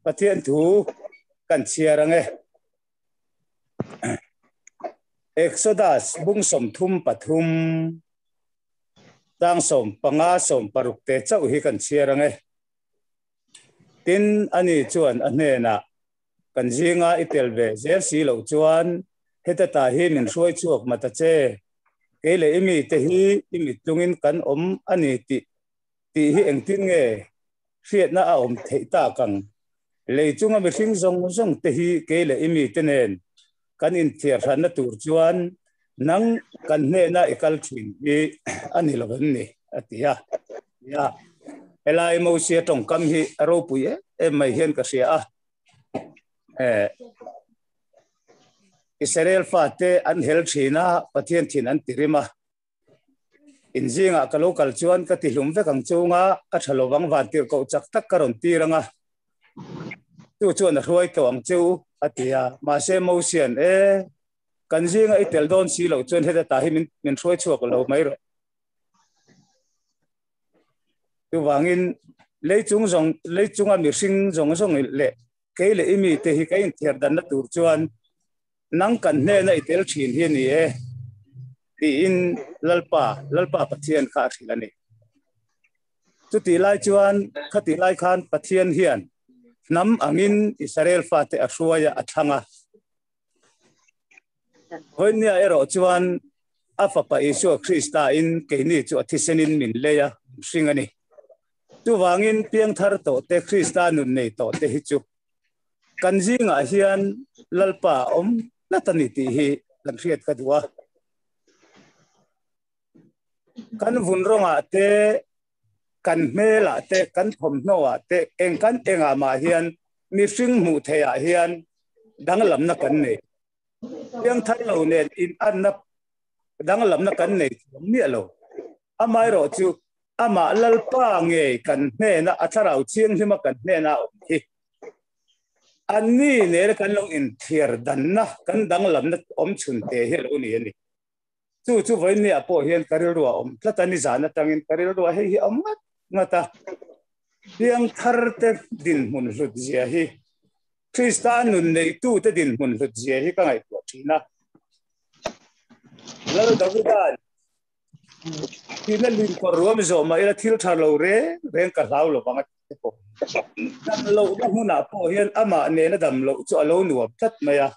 pathian thu kan chiarange Exodus bung som thum pathum tang som panga som parukte chau hi kan chiarange tin ani chuan ane na kan jinga itelve jersey lo chuan heta ta hi min roi chuak mata che kele imi te hi imi tungin kan om ani ti hi engtin nge riat na a om theita kan leichunga mi hring zong zong te hi kele imi tenen kan in thiar ran na tur chuan nang kan ne na ikal thin i ani loban ni atia ya elai mo sia tong kam hi aro puye e mai hian ka sia Israel fate an hel thina pathian thin an tirima injinga ka local chuan ka ti hlum ve kang chunga a thalowang van tir ko chak tak karon tiranga tu chuan roi to ang chu atia ma se mo sian kan jinga itel don si lo chuan heta ta hi min roi chuak lo mai ro tu wangin leichunga mi hring zong zong le keile imi te hi kain thiar dan na tur chuan nang kan ne na itel thin hi ni ti in lalpa pathian kha thilani chu ti lai chuan khati lai khan pathian hian nam angin Israel fate ashruaya athanga hoinia ero chuan afapa isu Krista in keini chu athisenin min leya singani tu wangin piang thar to te Krista nun nei to te hi chu kanjinga hian lalpa om latani ti hi kan riat ka duwa kan vunronga te kan mela te kan thomnoa te engkan enga ma hian mi hring mu theya hian danglam na kan nei piang thar lo nen in anna danglam na kan nei mi lo amai ro chu ama lalpa nge kan hne na atharau chiang hima kan hne na hi anni ner kan long in thiar dan na kan danglam na om chun te hi lo ni ani chu voi ni apo hian karil ruwa om tlatani zana tangin karil ruwa hi om ngata piang thar te din mun hlut zia hi Kristan nun nei tu te din mun hlut zia hi ka ngai to thina lal dagudan Tinalin ko ruam zo ma ila thil thalo re reng ka lau lo bang ko dam lo na huna po hian ama ne na dam lo chu alo nuam that maya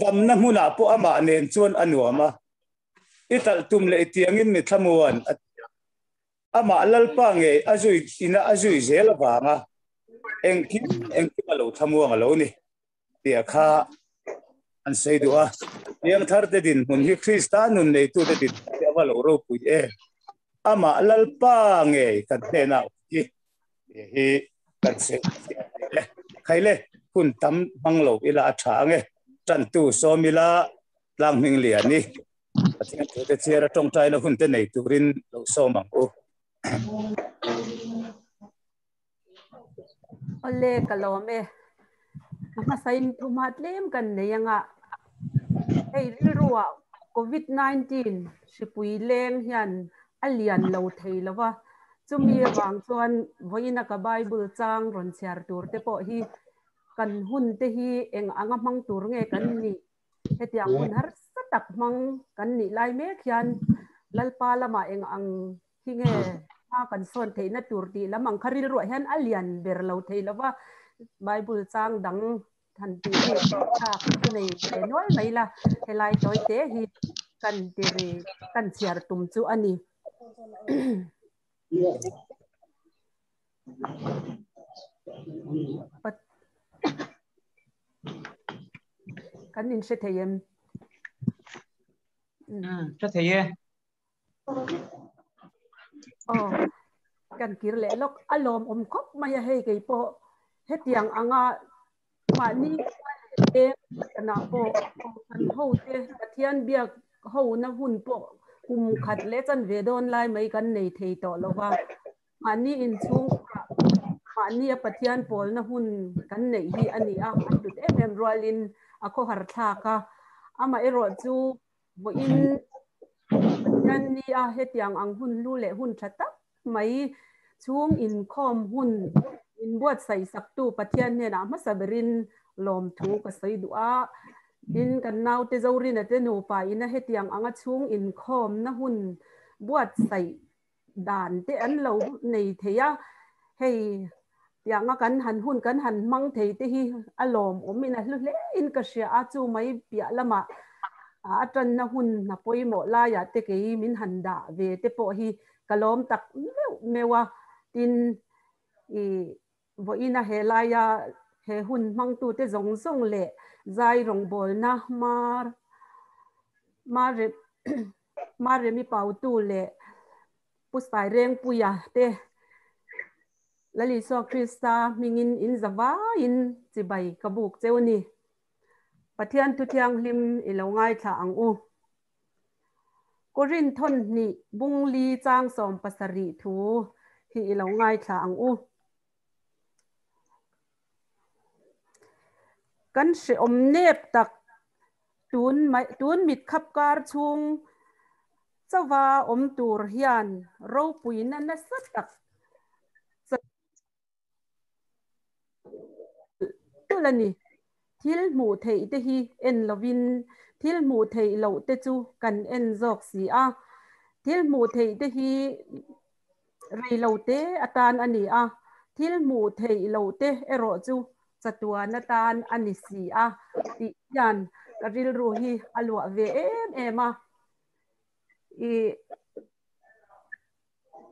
dam na huna po ama ne chuan anuama ital tum le tiangin mi thamuan ama lalpa nge azui ina azui zel wanga engki lo thamuang lo ni tia kha an sei duwa yang thar te din mun hi Kristan nun nei tu te din awal ro pu ama lalpa nge kan ne na hi kan se khaile kun tam manglo ila atha nge tan tu so mila lang ming lian ni athian te chera tong tai na hun te nei turin lo so mang o ole kalome ma saim thumat lem kan neyanga ei rilruwa COVID-19 sipui leng hian alian lo theilawa chumi wang chuan voina ka Bible chang ron chiar tur te po hi kan hun te hi eng anga mang tur nge kan ni hetiang hun har satak mang kan ni lai me khian lalpa lama eng ang hi nge ha kan son theina tur ti lamang kharil ro hian alian ber lo theilawa Bible chang dang than ti hi tha nei enol mai la helai toy te hi kan tiri kan chiar tum chu ani kan in se theyem se theye kan kir le lok alom om khop maya hei kei po hetiang anga mani e na po kan ho te pathian biak ho na hun po kum khat le chan ve don lai mai kan nei thei to lowa mani in chung mani a pathian pol na hun kan nei hi ani a atut em roalin a ko har tha ka ama ero chu bo in pathian ni a hetiang ang hun lu le hun thata mai chung in khom hun in buat sai sak tu pathian ne na ma saberin lom thu ka sai dua tin kan nau te zorin ate nu pa ina hetiang anga chung in khom na hun buat sai dan te an lo nei theya hei tianga kan han hun kan han mang thei te hi alom omina hlu le in ka sia a chu mai pia lama a tran na hun na poimo la ya te ke min han da ve te po hi kalom tak mewa tin i vo ina he la ya he hun mang tu te zong zong le zai rong bol na ma re mi pau tu le puspai reng puya te lali so krista mingin in zawa in chibai kabuk chewni pathian tu thiang lim ilongai tha ang u korin thon ni bungli chang som pasari thu hi ilongai tha ang u kan se om nep tak tun mit khap kar chung chawa om tur hian ro puin na sat tak tulani thil mu thei te hi en lovin thil mu thei lo te chu kan en jok si a thil mu thei te hi rei lo te atan ani a thil mu thei lo te ero chu chatua na tan ani si a ti yan karil ru hi alwa ve em a i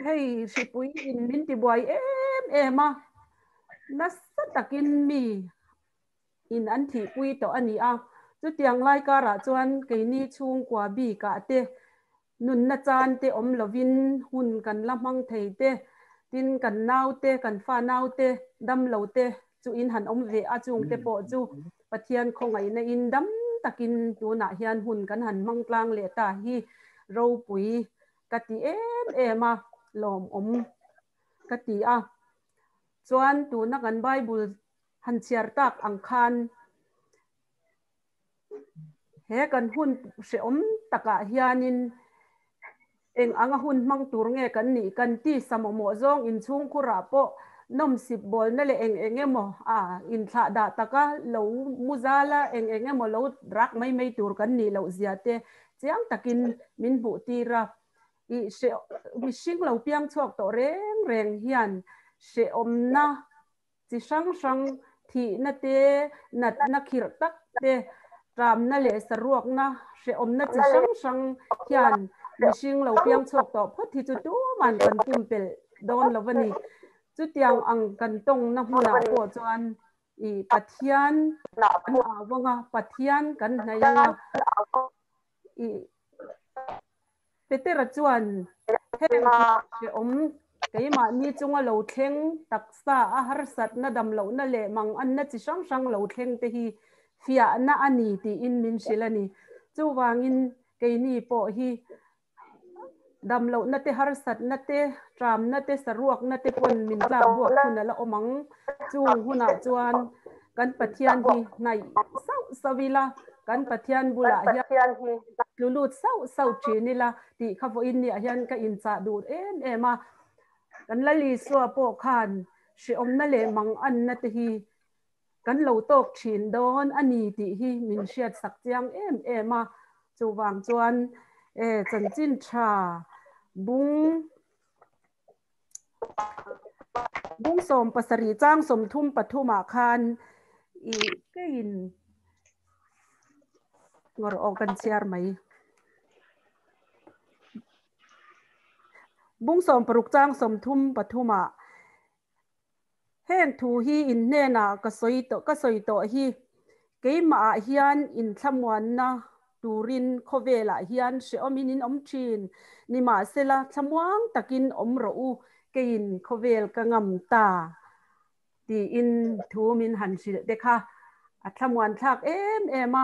hei sipui in min ti boy em a na satakin mi in an thi pui to ani a chu tiang lai ka ra chuan ke ni chung kwa bi ka te nun na chan te om lovin hun kan lamang thei te tin kan nau te kan fa nau te dam lo te chu in han om ve a chung te po chu pathian khongai na in dam takin tu na hian hun kan han mang tlang le ta hi ro pui kati em a lom om kati a chuan tu na kan bible han chiar tak ang khan he kan hun se om taka hianin eng anga hun mang tur nge kan ni kan ti samomo zong in chung khura po nom sip bol na le eng emo in tha da taka lo muzala eng emo lo rak mai tur kan ni lo ziate chiang takin min bu tira i se mi sing lo piang chok to reng hian se om na chi sang thi na te nat na khir tak te ram na le saruak na se om na chi sang hian mi sing lo piang chok to phot thi chu tu man kan pumpel don lovani chu tiang ang kan tong na huna po chuan i pathian kan awanga pathian kan hnayanga i petera chuan heng se om keima ni chunga lo thleng taksa a har sat na dam lo na le mang an na chi sang lo thleng te hi fia na ani ti in min silani chu wangin keini po hi dam lo na te har sat na te tram na te saruak na te pon min tla buak khuna la omang chung huna chuan kan pathian hi nai sau savila kan pathian bula hian hi lulut sau chinila ti khavo in ni hian ka in cha dur ema kan lali so po khan si om na le mang an na te hi kan lo tok thin don ani ti hi min siat sak chiang ema chu wang chuan chan chin tha bung som pasari chang som thum pathuma khan i kein ngor okan siar mai bung som paruk chang som thum pathuma heng thu hi in ne na ka soi to hi keima hian in thamwan na turin khovela hian se omin in om thin ni ma sela thamwang takin om ro u kein khovel ka ngam ta ti in thu min han sil dekha a thamwan thak ema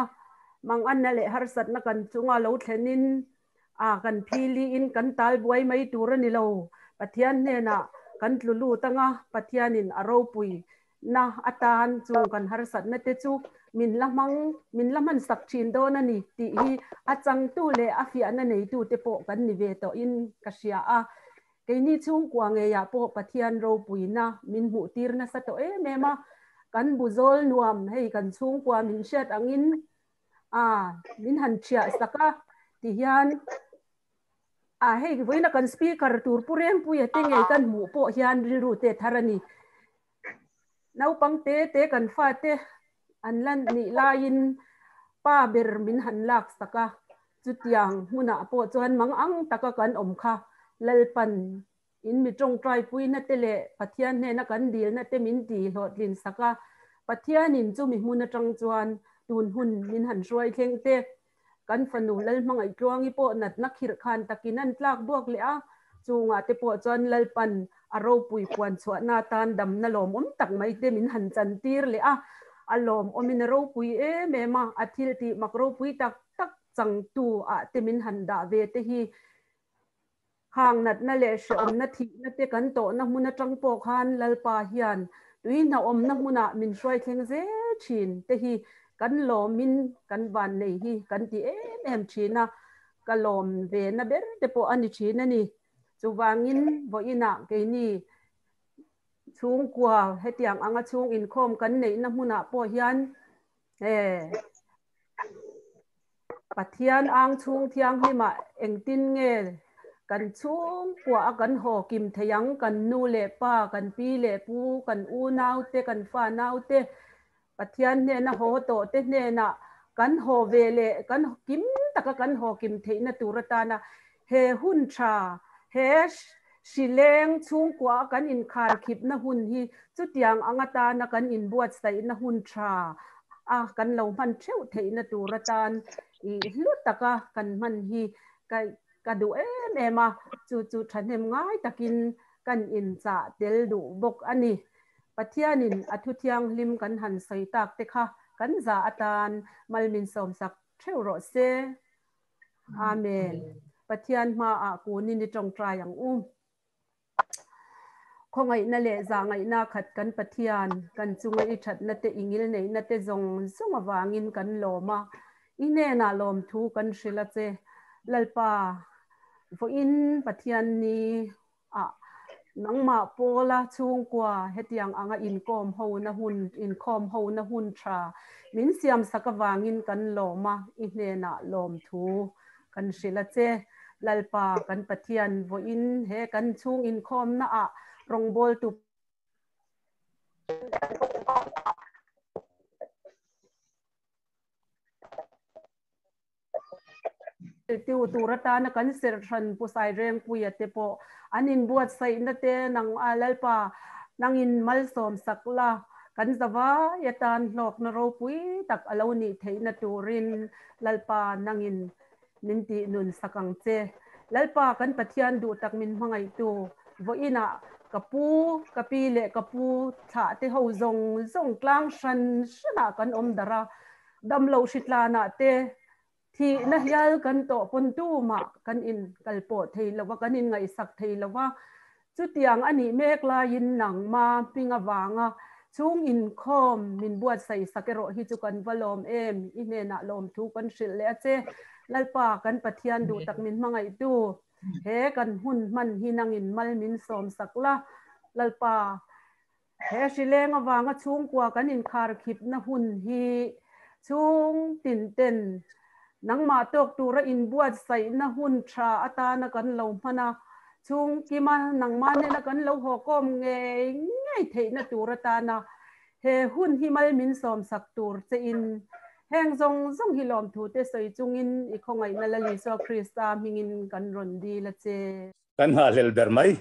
mang an na le har sat na kan chunga lo thlenin kan phili in kan tal buai mai turani lo pathian ne na kan tlulu tanga pathianin aro pui na atan chung kan har sat na te chu min laman sak thin don ani ti hi achang tu le afia na nei tu te po kan ni ve to in kasia a cái ni chung qua nghe ya po pathian ro puina min mu tir na sa to mema kan buzol nuam hei kan chung qua min shet angin min han chia saka ti hian hei voina kan speaker tur purem pu ya tenge kan mu po hian riru te tharani nau pang te kan fa te an lan ni lain pa ber min han lak saka chutiang huna po chuan mang ang taka kan om kha lalpan in mi tong trai pui na tele pathian ne na kan dil na te min ti hlot lin saka pathian in chu mi hmun atang chuan tun hun min han roi thleng te kan fanu lal mangai tluang i po nat na khir khan takin an tlak buak le a chunga te po chuan lalpan aro pui puan chhuat na tan dam na lom tak mai te min han chan tir le a alom omin ro pui mema athil ti makro pui tak chang tu te min han da ve te hi hang nat na le she om na thi na te kan to na mun atang po khan lalpa hian tui na om na muna min roi thleng ze thin te hi kan lom min kan van nei hi kan ti em thina ka lom ve na ber te po ani thina ni chuwangin vo ina ke ni chung kwa hetiang anga chung in khom kan nei na muna po hian pathian ang chung thiang hima engtin nge kan chung kwa kan ho kim theyang kan nu le pa kan pi le pu kan u nau te kan fa nau te pathian ne na ho to te ne na kan ho ve le kan kim taka kan ho kim thei na turata na he hun tha he sileng chung kwa kan in khar khip na hun hi chutiang angata na kan in buat sai na hun tha kan lo man theu thei na turatan i hlut taka kan man hi kai ka du ema chu thanem ngai takin kan in cha tel du bok ani pathianin athuthiang lim kan han sai tak te kha kan za atan malmin som sak theu ro se amen pathian ma kunin ni tong trai ang khongai na le za ngai na khat kan pathian kan chungai i that na te ingil nei na te zong zong awangin kan loma ine na lom thu kan shrila che lalpa vo in pathian ni nangma pola chung kwa hetiang anga inkom ho na hun inkom ho na hun tha min siam sakawangin kan loma ine na lom thu kan shrila che lalpa kan pathian vo in he kan chung inkom na rongbol tu tiu turata na kan ser than pusai reng puya te po anin buat sai na te nang lalpa nang in mal som sakla kan zawa yatan lok na ro pui tak alo ni theina turin lalpa nangin ninti nun sakang che lalpa kan pathian du tak min mangai tu vo ina kapu kapile kapu tha te ho zong tlang shan shana kan om dara dam lo shitla na te thi na hial kan to pon tu ma kan in kalpo thei lawa kan in ngai sak thei lawa chu tiang ani mek la in nang ma pinga wanga chung in khom min buat sai sakero hi chu kan valom em ine na lom thu kan shil le che lalpa kan pathian du tak min mangai tu he kan hun man hi nang in mal min som sakla lalpa he shileng awanga chung kwa kan in khar khip na hun hi chung tin ten nangma tok tura in buat sai na hun tha ata na kan lo mana chung kima nangma ne na kan lo ho kom nge thei na tura ta na he hun himal min som sak tur che in heng zong hi lom thu te soi chung in I khongai na la li so krista mingin kan ron di la che kan ha lel ber mai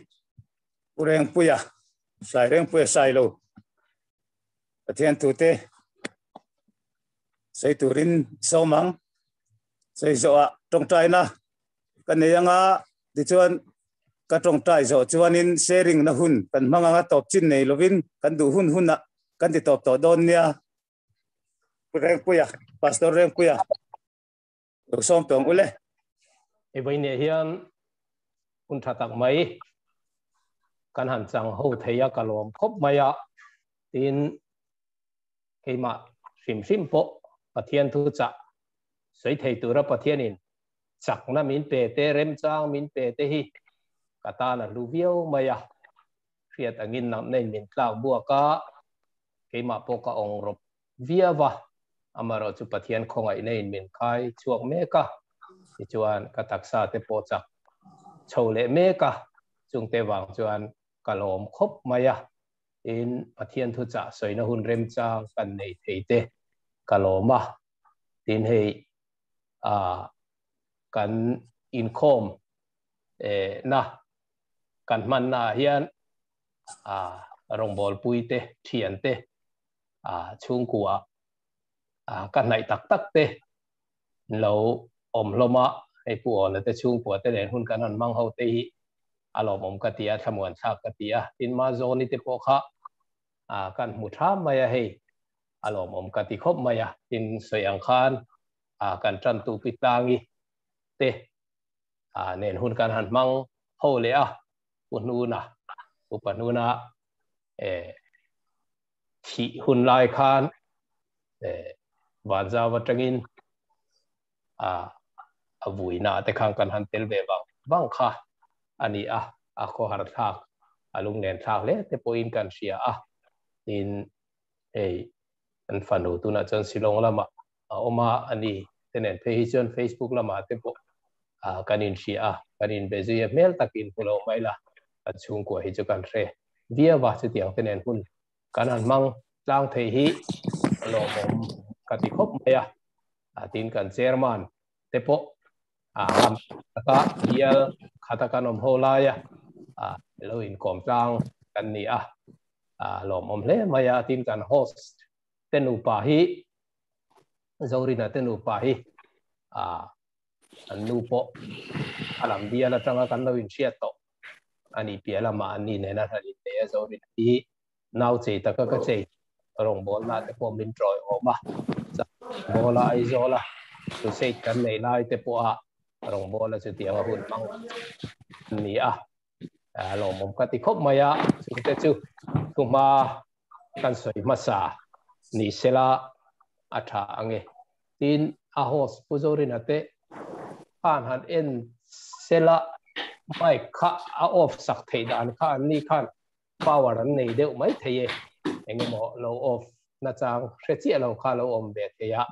ureng puya sai reng puya sai lo pathian tu te sai turin somang sai zo tong trai na kan ne anga ti chuan ka tong trai zo chuan in sharing na hun kan manga top chin nei lovin kan du hun na kan ti top to don nia reng puya pastor reng puya lo som tong ule e vai ne hian un tha tak mai kan han chang ho theia kalom khop maya tin keima sim po pathian thu cha sei thei tura pathianin chak na min pe te rem chang min pe te hi kata na luviau maya riat angin nam nei min tlau bua ka keima poka ong rop viava amaro chu pathian khongai nei min khai chuak me ka ti chuan kataksa te pochak chole me ka chung te wang chuan kalom khop maya in pathian thu cha soina hun rem chang kan nei theite kaloma tin hei kan in khom na kan man na hian rongbol puite thian te chung kwa kan nai tak tak te lo om loma ei pu on te chung pu te len hun kan an mang ho te hi alom om katia thamuan thak katia tin ma zoni te po kha kan mu tha maya hei alom om kati khop maya tin soyang khan kan tran tu pitangi te nen hun kan han mang ho le pununa upanuna thi hun lai khan wanza watangin avui na te khang kan han tel ve bang kha ani kho har thak alung nen thak le te poin kan sia in an fanu tu na chan silong lama oma ani tenen page on Facebook lama te po kanin sia kanin bezu ya mel takin pulo maila achung ko hi chu kan re via wa chu tiang tenen hun kanan mang tlang thei hi lo mom kati khop maya tin kan chairman te po lam ta hial khata kanom holaya lo in kom tlang kan ni lo mom le maya tin kan host tenu pa hi zorina tenu pa hi anu po alam dia la tanga kan lo in sia to ani piala ma ani ne na thali te zorina hi nau che ta ka che rong bol na te po min troi oma bola ai zola tu sei kan nei lai te po rong bola chu tiang hun mang ni lo mom ka ti khop maya chu te chu kuma kan soi masa ni sela atha ange tin host puzorin ate han en sela mai kha off sak thei dan kha ni khan power an nei deu mai theye engemo low off na chang hrechi lo kha lo om be theya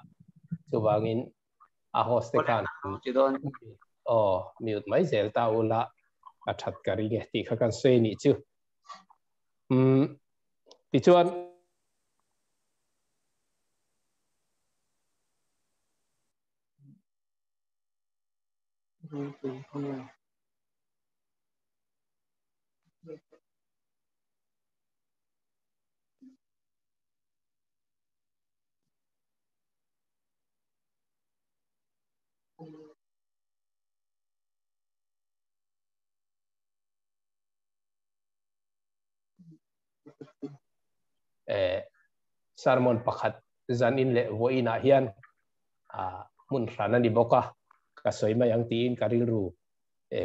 chuwangin host te khan mute mai zel ta ula athat kari nge ti kha kan sei ni chu ti chuan sermon pakhat zanin le voina hian mun rana ni boka ka soima yang tin karil ru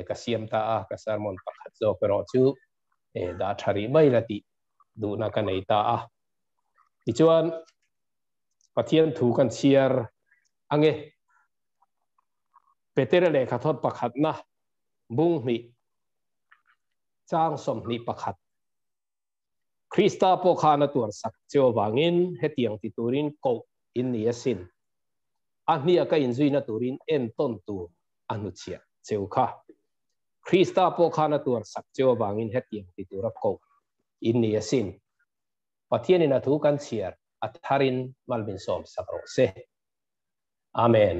ka siam ta ka sermon pakhat zo pero chu da thari mai lati du na ka nei ta ti chuan pathian thu kan chiar ange petere le kha thot pakhat na bung ni chang som ni pakhat Krista po khana tur sak cheo wangin hetiang ti turin ko in ni asin ahnia ka inzui na turin en ton tu anuchia cheu kha Krista po khana tur sak cheo wangin hetiang ti tura ko in ni asin pathian ina thu kan chiar atharin malbin som sakro se amen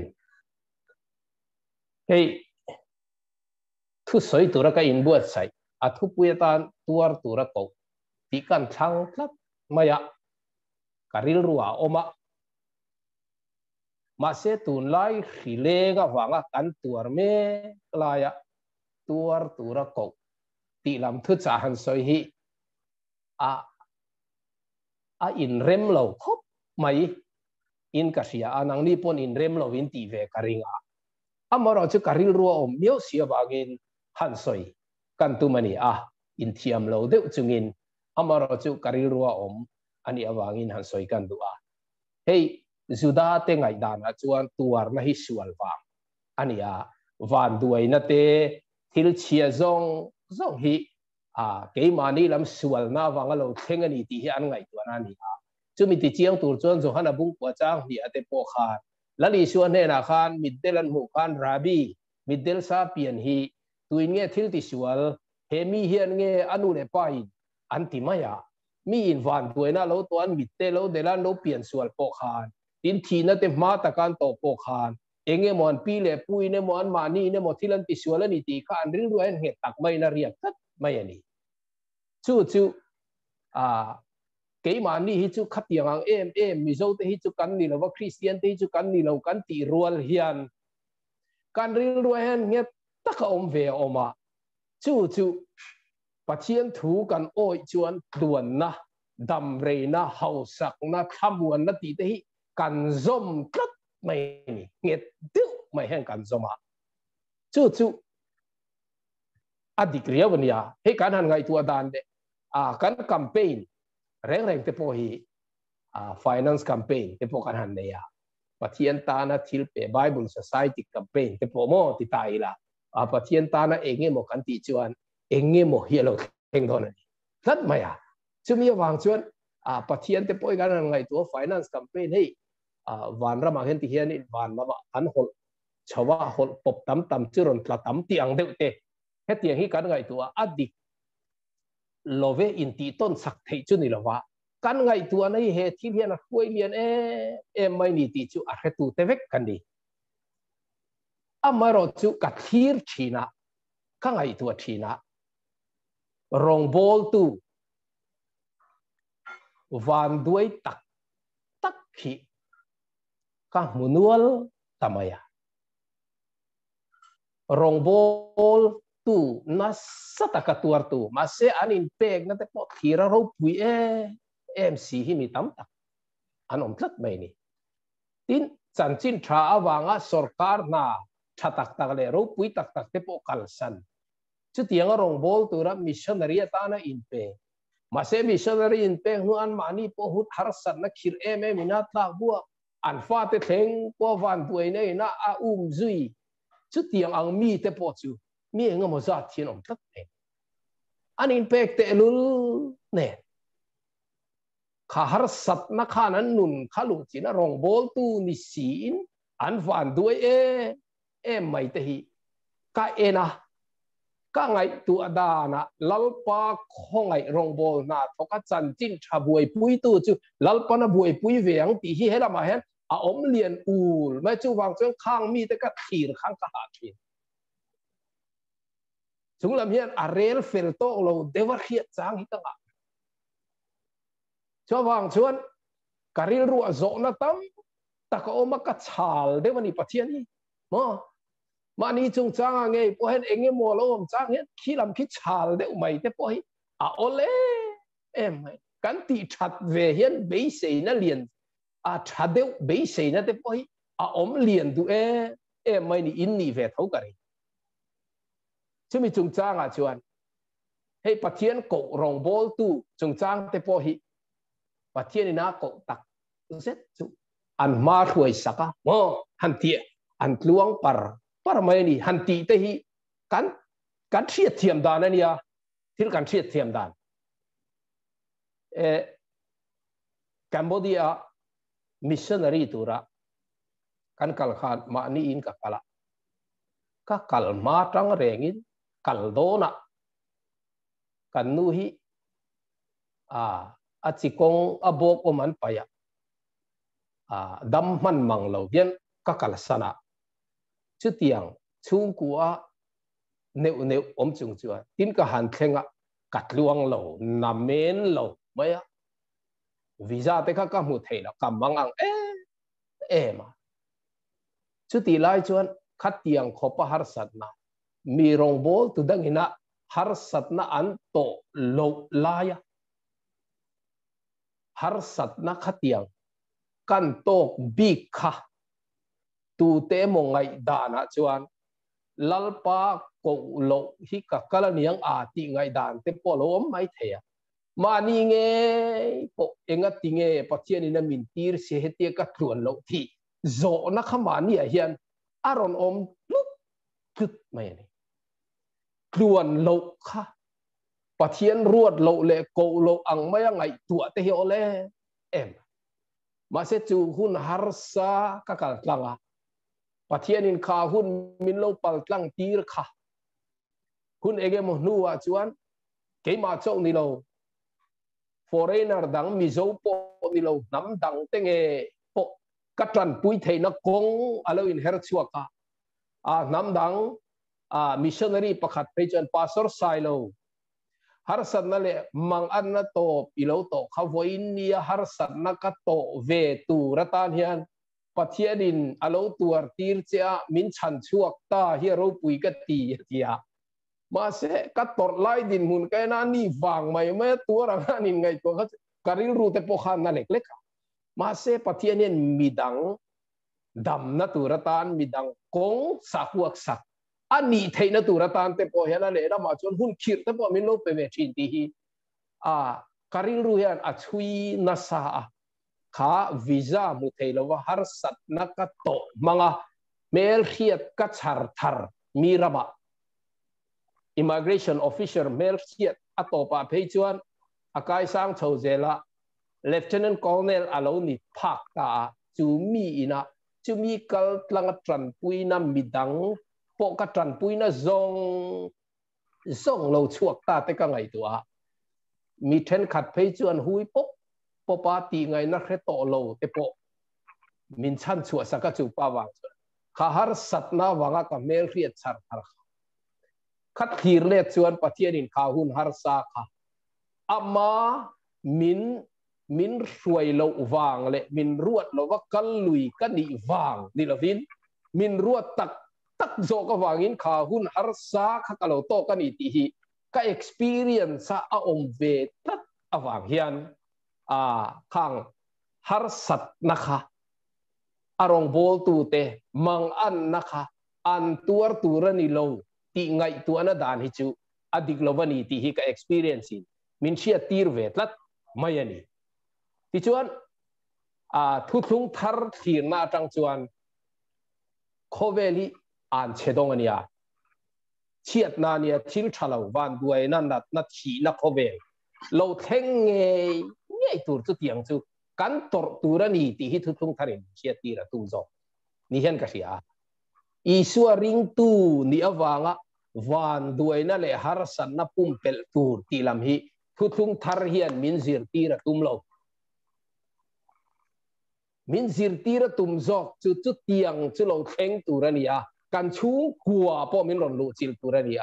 hey thu soi tura ka in buat sai athu puetan tuar tura ko ti kan thang tlat maya karil ruwa oma ma se tun lai khilega wanga kan tuar me laya tuar tura ko ti lam thu cha han soi hi in rem lo khop mai in ka sia anang ni pon in rem lo in ti ve karinga amaro chu karil ruwa om mio sia bagin han soi kan tu mani in thiam lo de chungin amaro chu karil ruwa om ani awangin han soi kan du hey zuda te ngai dana chuan tuar na hi sual wa ania van duai na te thil chia zong zong hi ke mani lam sual na wanga lo thenga ni ti hi an ngai tu na ni chumi ti chiang tur chon zo hana bung kwa chang hi ate po khan lali suan ne na khan middelan mu khan rabi middel sa pian hi tuin nge thil ti sual he mi hian nge anu le pai anti maya mi in van tuina lo to an mitte lo delan lo pian sual po khan tin thina te ma ta kan to po khan enge mon pi le pui ne mon mani ne mo thilan ti sual ani ti khan ril ruan he tak mai na riak tat mai ani chu cái mà ni hi chu khát tiếng ang em mi zo te hi chu kan ni lo wa Christian te hi chu kan ni lo kan ti rual hian kan ril ruan nghe tak om ve oma chu pathian thu kan oi chuan tuan na dam re na hau sak na thamuan na ti te hi kan zom kat mai ni nghe tu mai hen kan zoma chu adikriya vania he kan han ngai tu adan de kan campaign reng te po hi finance campaign te po kan han ne ya pathian ta na thil pe Bible Society campaign te po mo ti tai la pathian ta na enge mo kan ti chuan enge mo hi lo theng don ani thlat maya chumi wang chuan pathian te po kan han ngai tu finance campaign hei van ra ma hen ti hian in van ma an hol chawa hol pop tam churon tla tam ti ang deuh te he tiang hi kan ngai tu adik love in ti ton sak thei chu ni lawa kan ngai tu anai he thi hian a khoi lian em mai ni ti chu a he tu te vek kan ni amaro chu ka thir thina ka ngai tu thina rong bol tu van duai tak khi ka munual tamaya rong bol tu na sataka tuar tu mase anin pek na te pot khira ro pui MC hi mi tam tak anom tlat mai ni tin chanchin tha awanga sarkar na thatak tak le ro pui tak te po kalsan chu tiang rong bol tu ra missionary ta na in pe mase missionary in pe hu an mani po hut har sat na khir mina tlak bua an fa te theng po van tuai nei na a zui chu tiang ang mi te po chu mi nga mo za thiên om tlat ne anin pek te lul ne kha har sat na khan an nun khalu china rong bol tu ni sin an van duai em mai te hi ka ena ka ngai tu adana lalpa khongai rong bol na thoka chan chin tha buai pui tu chu lalpa na buai pui veang ti hi hela ma hen a om lian ul ma chu wang chang khang mi te ka khir khang ka ha thin chúng làm hiện arel fel to lo devar khiat chang hi tanga cho wang chuan karil ru zo na tam taka oma ka chal devani pathian hi mo mani chung chang nge po hen enge mo lo om chang hen khilam khi chal de mai te po hi a ole em kan ti that ve hian be sei na lian a thadeu be sei na te po hi a om lian du em mai ni in ni ve thau kari chumi chung chang a chuan hei pathian ko rong bol tu chung chang te po hi pathian ina ko tak set chu an ma thuai saka mo han ti an tluang par mai ni han ti te hi kan thiat thiam dan ania thil kan thiat thiam dan Cambodia missionary tura kan kal khan ma ni in ka kala ka kal ma tang rengin kal dona kan nu hi a chikong abok oman paya dam man mang lo bien ka kal sana chu tiang chung kwa neu om chung chua tin ka han thenga kat luang lo na men lo maya visa te ka mu thei la kam mangang ma chu ti lai chuan khat tiang khopa har sat na mi rong bol tu dang ina har sat na an to lo laya har sat na khatiang kan tok big kha tu te mo ngai dana chuan lalpa ko lo hi ka kala niang ti ngai dan te po lo mai theya mani nge po enga tinge pathian ina min tir se hetia ka thluan lo thi zo na khama ni a hian aron om lut mai ni กลวนโลค่ะปะเทียนรวดโลเลโกโลอังไม่ยังไงตัวเที่ยวเลมาเสจูหุ่นฮาร์ซากะกัลตังอะปะเทียนินข้าหุ่นมินโลปัลตังตีร์ค่ะหุ่นเองมโนว่าจวนเกมาโจนี่โลforeigner ดังมิโซโปนี่โลน้ำดังเตงโปกัตรันปุยเทนักกงอะไรอินเฮร์ชัวกะน้ำดังmissionary ประคัดไปจน pastor ไซโลฮาร์สันนั่นแหละมังอันนั้นโตอิโลโตเขาวินนี่ฮาร์สันนักโตเวตูรัตานเฮียนปะเทียดินอโลตัวตีร์เจ้ามินชันชัวกตาเฮียรูปุยกตีเทียมาเสกัตตอร์ไลดินมุนแกนันนี่ฟังไม่เมื่อตัวรังนินไงตัวเขาการิลรูเตปขันนั่นเล็กๆมาเสปะเทียนินมีดังดำนัตุรัตานมีดังกงสักวักสักอันนี้เทนตัวรัตานเตปอเฮนั่นเลยเรามาจนหุ่นขีดเตปอมินโลเปเวชินตีฮีการิลรูเฮียนอัจฉรินัสาข้าวีซ่ามุเทลว่าฮาร์สัตนักโตมังเมลเฮียกัจฉาร์ทาร์มีระบะ immigration officer เมลเฮียอัตโตปะเพจวนอากาศสังเฉาเจละ lieutenant colonel อโลนิพักตาจูมีนะจูมีกัลตังตรันปุยน้ำมีดังพวกกัตรันปุยน่ะซงเราชวกตาแต่ก็ไงตัวมีเทนขัดเพจวนหุยปุ๊บปปาตีไงนักเรตโตโลแต่ปมินชันชัวสักจูปาวางข้าหาร์สัตนาวังกับเมลเรียดชาร์ทาร์ขัดทีเล็ดชวนปะเทียนินข้าหุ่นหาร์ซาค่ะอามามินรวยเราวางเลยมินรวดเราว่ากัลลุยกันนี่วางนี่ละวินมินรวดตักโจก็วางินข้าหุ่นหาร์ซาข้าก็เราโตกันนี่ที่ก็ experience อาอมเวทัดอวางเฮียนข้างฮาร์สัตนะคะอารมณ์โบลตูเตมังอันนะคะอันตัวนี่โลตีไงตัวนั้นด่านฮิจูอดีตโลวันนี้ที่ฮิก experience มินเชียตีร์เวทลัดไม่ยันนี่ที่ชวนทุกทุกทาร์ทีน่าจังชวนโคเวลีอันเชดงอันนี้เชียดนานี่ทิลชาลาววันด้วยนั่นนัดชีนักโคเวลเราเทงเงี้ยตัวจุดยังจูกันตัวนี้ที่ฮิทุกทุกทารินเชียตีระตุ้งจอนี่เห็นกันสิอีสัวริงตูนี่อวังวันด้วยนั่นแหละฮาร์สันนับปุ่มเปิลตูตีลำฮีทุกทุกทาร์เฮียนมินซิร์ตีระตุ้มโลมินซิร์ตีระตุ้มจอกจุดยังจุเราเทงตัวนี้กันชูกัวพอมินรอนลูจิลตัวนี้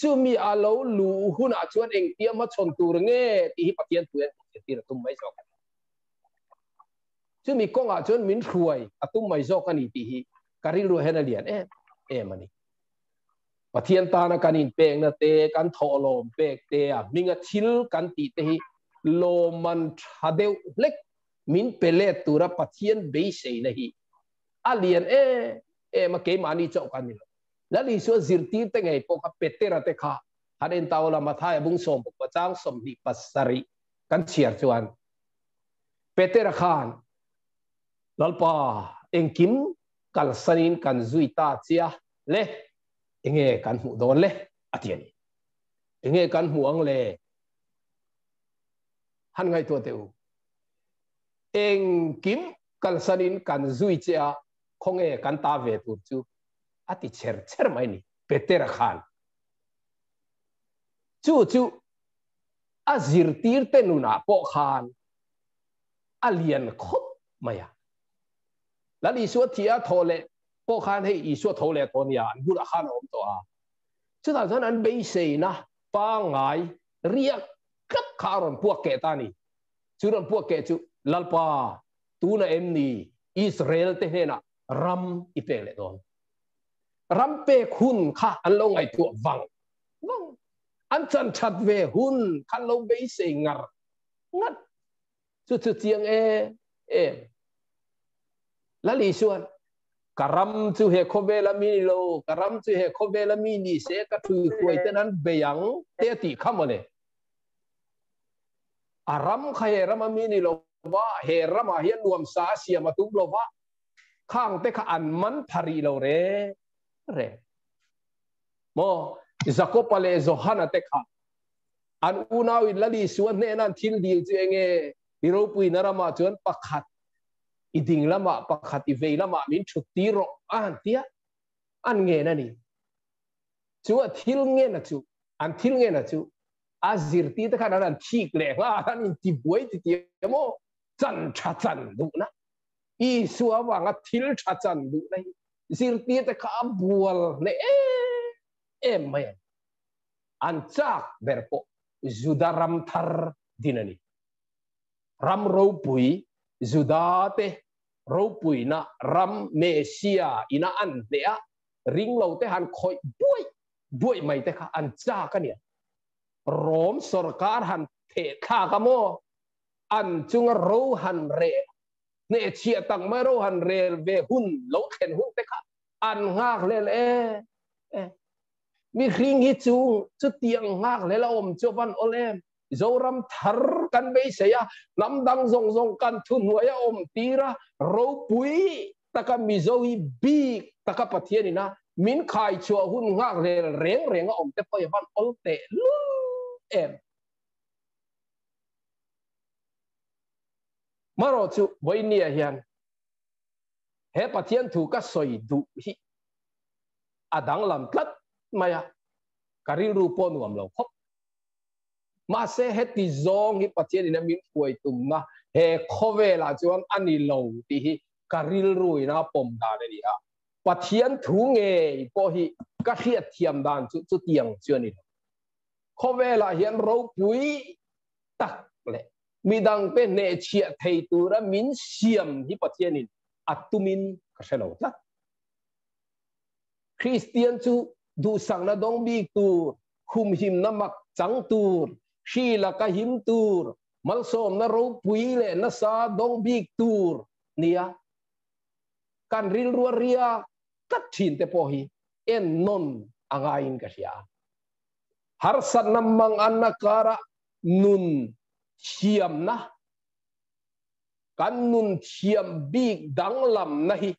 จูมีอาโลลูหุ่นอาชวนเองเตียมาชนตัวเงี้ยที่ฮิปเตียนตัวนี้ตีระตุ้มไม่จอกจูมีกงอาชวนมินรวยอาตุ้มไม่จอกกันนี่ที่ฮิการิลรู้เห็นเลียนมันนี่ปะเทียนตานะกันอินเปงนะเตกันทอลมเปกเตะมิงทิลกันตีเตะโลมันฮัดเดวเล็กมินเปเลตัวระปะเทียนเบสเซนะฮีอาเลียนมาเกมานี่เจ้ากันนี่แล้วนี่ชัวซิรตีเตงไงพวกเปเตระเตค่ะฮัดเดนตาวละมาทายบุ้งสมปะจางสมนิปัสสริกันเชียร์จวนเปเตระขานลลปาเอ็งกิมกัลสันินกันจุยตาเชียเล่เองกันหูโดนเล่อาเทียนเองกันห่วงเล่หันไงตัวเตียวเองกิมกัลสันินกันจุยเชียคงกันตาเวตุจูอาทิเชอร์ไม่นี่เปเตระขานจูอาซิรตีร์เตนุนาปอขานอาเลียนคบไม่อะแล้วอีส่วนที่อาทอเลพวกข้าให้อีส่วนทอเลตัวนี้บุรุษข้าน้องตัวสุดท้ายนั้นเบสเซนะปังไงเรียกกับข้ารอนพวกเกตานี่จุดนั้นพวกเกจุลัลปาตูน่ะนี่อิสราเอลเตเฮนะรัมอีเปเลตอนรัมเปคุณข้าอันลงไอตัววังอันจันชัดเวหุ่นข้าลงเบสเซงัดจุดเจียงแล้วลีส่วนการัมจูเฮโคเบลามิโลการัมจูเฮโคเบลามินิเสกทุยคุยเท่านั้นเบียงเตติข้ามเลยอารัมใครรัมมินิโลว่าเฮรัมเฮียนรวมสาเสียมาตุ้มโลว่าข้างเตะขันมันพารีโลเร่โม Jacob ale Johanna te kha an unaw in lali suan ne nan thil dil chu enge iro pui narama chuan pakhat iding lama pakhat I vei lama min thuti ro an tia an nge na ni chu a thil nge na chu an thil nge na chu azir ti ta khan an thik le nga an in ti buai ti ti mo chan tha chan du na I suwa wanga thil tha chan du na zir ti ta kha bual ne em mai an chak berpo Judaram thar dinani ram ro pui Judate ro pui na ram Mesia ina an dea ring lo te han khoi buai mai te kha an cha ka nia rom sarkar han the kha ka mo an chung ro han re ne chia tang ma ro han re ve hun lo khen hun te kha an ngak le mi ring hi chu tiang ngak le la om cho ban olem zoram thar kan be se ya nam dang zong zong kan thu nuaya om tira ro pui taka mi zo hi bi taka pathian ina min khai chua hun ngak le reng om te poi ban ol te lu em maro chu boinia hian he pathian thu ka soi du hi adang lam tlat maya karil rupo nuam lo khop ma se heti zong hi pathian ina min puai tum na he khove la chuan ani lo ti hi karil rui na pom da ni ha pathian thu nge po hi ka hiat thiam dan chu tiang chuan ni khove la hian ro pui tak le midang pe ne chia thei tu ra min siam hi pathian in atumin ka selo tlat Christian chu du sang na dong bi tu khum him na mak chang tur shi la ka him tur mal som na ro pui le na sa dong bi tur nia kan ril ru ria kat thin te po hi en non anga in ka sia har san nam mang an na kara nun siam na kan nun siam bi dang lam na hi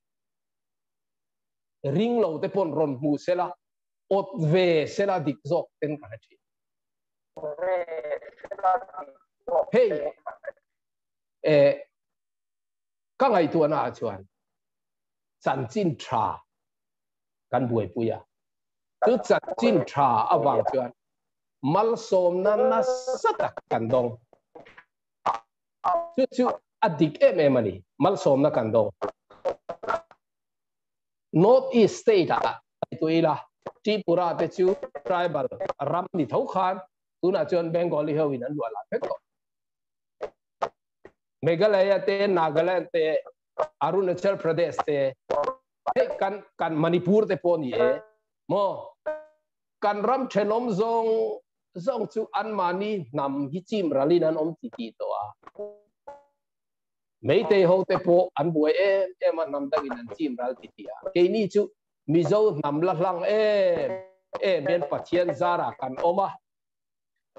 ring lo te pon ron mu sela ot ve sela dik zok ten ka chi hey ka ngai tu na chuan chan chin tha kan buai puya chu chan chin tha awang chuan mal som na satak kan dong chu adik em ani mal som na kan dong North East State tuila Tripura te chu tribal ram ni thau khan tuna chuan Bengali ho in an lu ala pek Meghalaya te Nagaland te Arunachal Pradesh te kan Manipur te poni mo kan ram thenom zong chu an mani nam hi chim ralin an om ti to mấy tê hậu tê po anh buổi em nằm đang in anh chim ra thì cái ní chú mi dâu nằm lắc lăng em bên phát triển ra ra căn ôm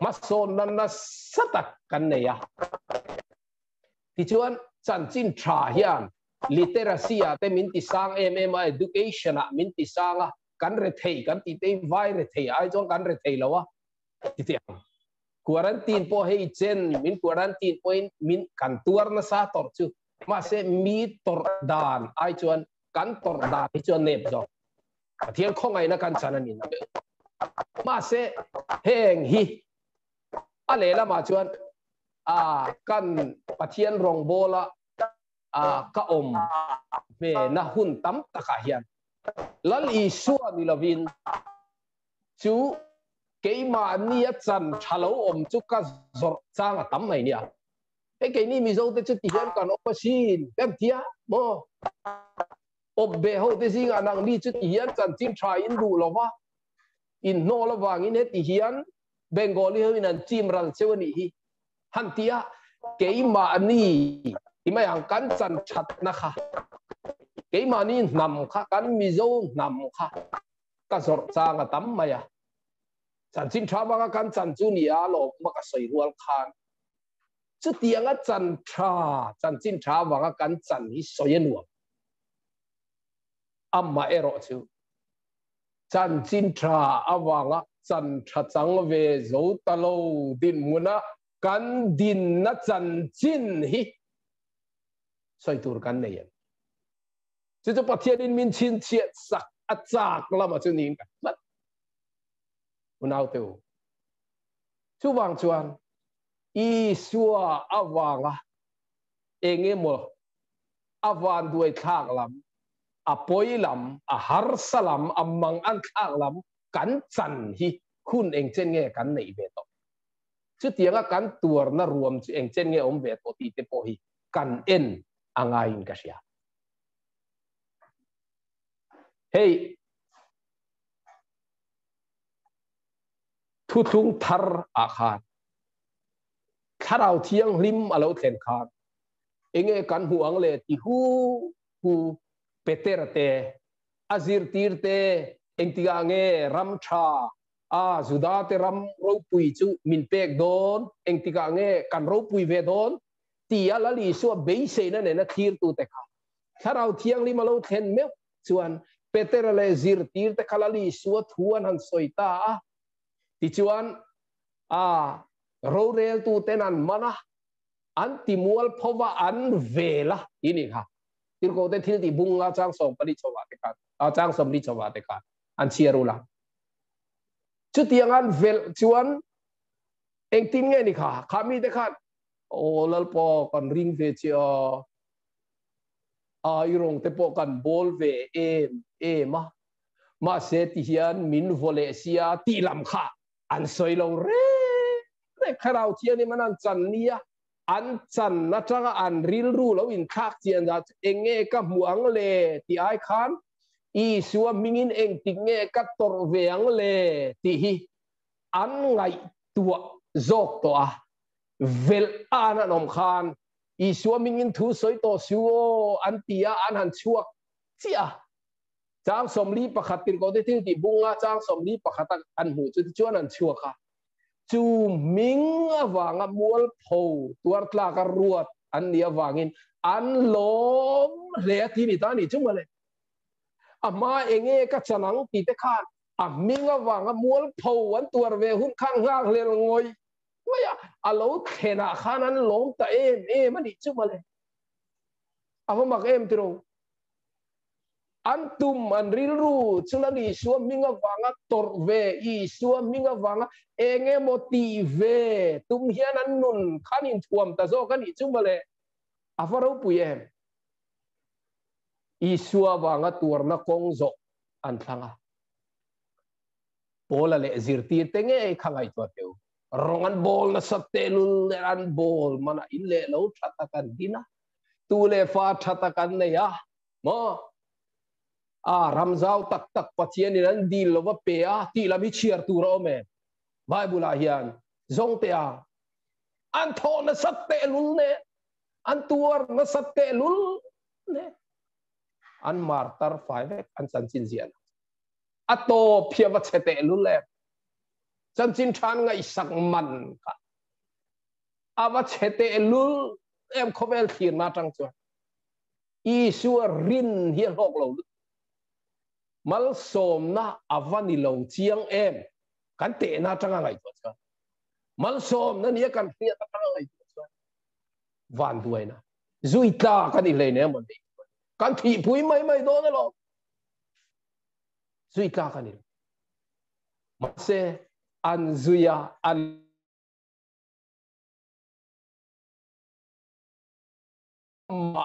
mắt son nó sát tắc căn này thì chú anh chân chính trả hiền literacy te min ti sang em education min ti sang căn rệt thầy căn ti tê vai rệt thầy ai cho căn rệt thầy lâu thì quarantine po hey chen min quarantine point min kan tuar na sa tor chu ma se mi tor dan ai chuan kan tor dan hi chuan nep zo thian khong ai na kan chanan ni na ma se heng hi ale la ma chuan kan pathian rong bola ka om ve na hun tam taka hian lal I suwa ni lovin chu cái mà nia chân chalo om chu ka zor chang tam mai nia cái ni mi zo te chu ti hian kan op sin tem tia mo ob be ho te sing anang mi chu ti hian chan chin try in du lo wa in no lo wang in ti hian Bengali ho in an chim ral chewani hi han tia cái mà ni ti mai ang kan chan chat na kha cái mà ni nam kha kan mi zo nam kha ka zor chang tam mai chan chin tha wanga kan chan chu ni a lo ma ka soi rual khan chu tianga chan chin tha wanga kan chan hi soi nuam amma ero chu chan chin tra awanga chan tha chang ve zo talo din muna kan din na chan chin hi soi tur kan nei chu chu pathian in min chin chiat sak achak lama chu nin ka lat unau teu chu wang chuan i suwa awanga enge mo awan duai thak lam apoi lam a har salam amang an thak lam kan chan hi khun eng chen nge kan nei ve to chu tianga kan tur na ruam chu eng chen nge om ve to ti te po hi kan en anga in ka sia hey thu thung thar a khan kharau thiang lim alo thlen khan enge kan huang le ti hu peter te azir tir te engtiga nge ram tha a zuda te ram ro pui chu min pek don engtiga nge kan ro pui ve don ti ala li so be se na ne na thir tu te kha kharau thiang lim alo thlen me chuan peter le zir tir te khala li so thuan han soita ti chuan a ro rel tu tenan mana an timual phova an vela ini kha tir ko te thil ti bunga chang som pali chowa te kan a chang som li chowa te kan an chiarula chu tiang an vel chuan eng tin nge ni kha khami te khan o lal po kan ring ve chi a irong te po kan bol ve ma se ti hian min vole sia ti lam kha an soi lo re kharau chian ni manan chan nia an chan na tanga an ril ru lo in khak chian da enge ka muang le ti ai khan i suwa mingin eng tinge ka tor veang le ti hi an ngai tua zok to a vel ana nom khan i suwa mingin thu soi to suo an tia an han chuak chia chang som li pakhat tir ko te thil ti bunga chang som li pakhat an hu chu chuan an chuak kha chu ming awanga mual pho tuar tla ka ruat an nia wangin an lom le thi ni ta ni chumale ama enge ka chanang ti te khan a ming awanga mual pho an tuar ve hun khang ngak le ngoi maya alo thena khan an lom ta em ani chumale ava mak em tiro antum an rilru chulani suwa minga wanga torve i suwa minga wanga enge motive tum hian an nun khanin thuam ta zo kan i chumale afaro puyem i suwa wanga turna kongzo an thanga bola le zirti tenge e khangai to teu rongan bol na satelul an bol mana ille lo thata kan dina tu le fa thata kan ne ya mo ramzau tak tak pathian in an dil lo wa pe a ti la mi chiar tu ro me bible a hian zong te a an tho na sat te lul ne an tuar na sat te lul ne an martar fai ve an san chin zian ato phia wa chete lul le chan chin than ngai sak man ka awa chete lul em khovel thir na tang chu i suar rin hi hok lo mal som na avani lo chiang em kan te na tanga ngai to cha mal som na nia kan hria ta tanga ngai to cha van duai na zui ta kan i le ne mon ni kan thi pui mai do na lo zui ta kan i ma se an zuya an ma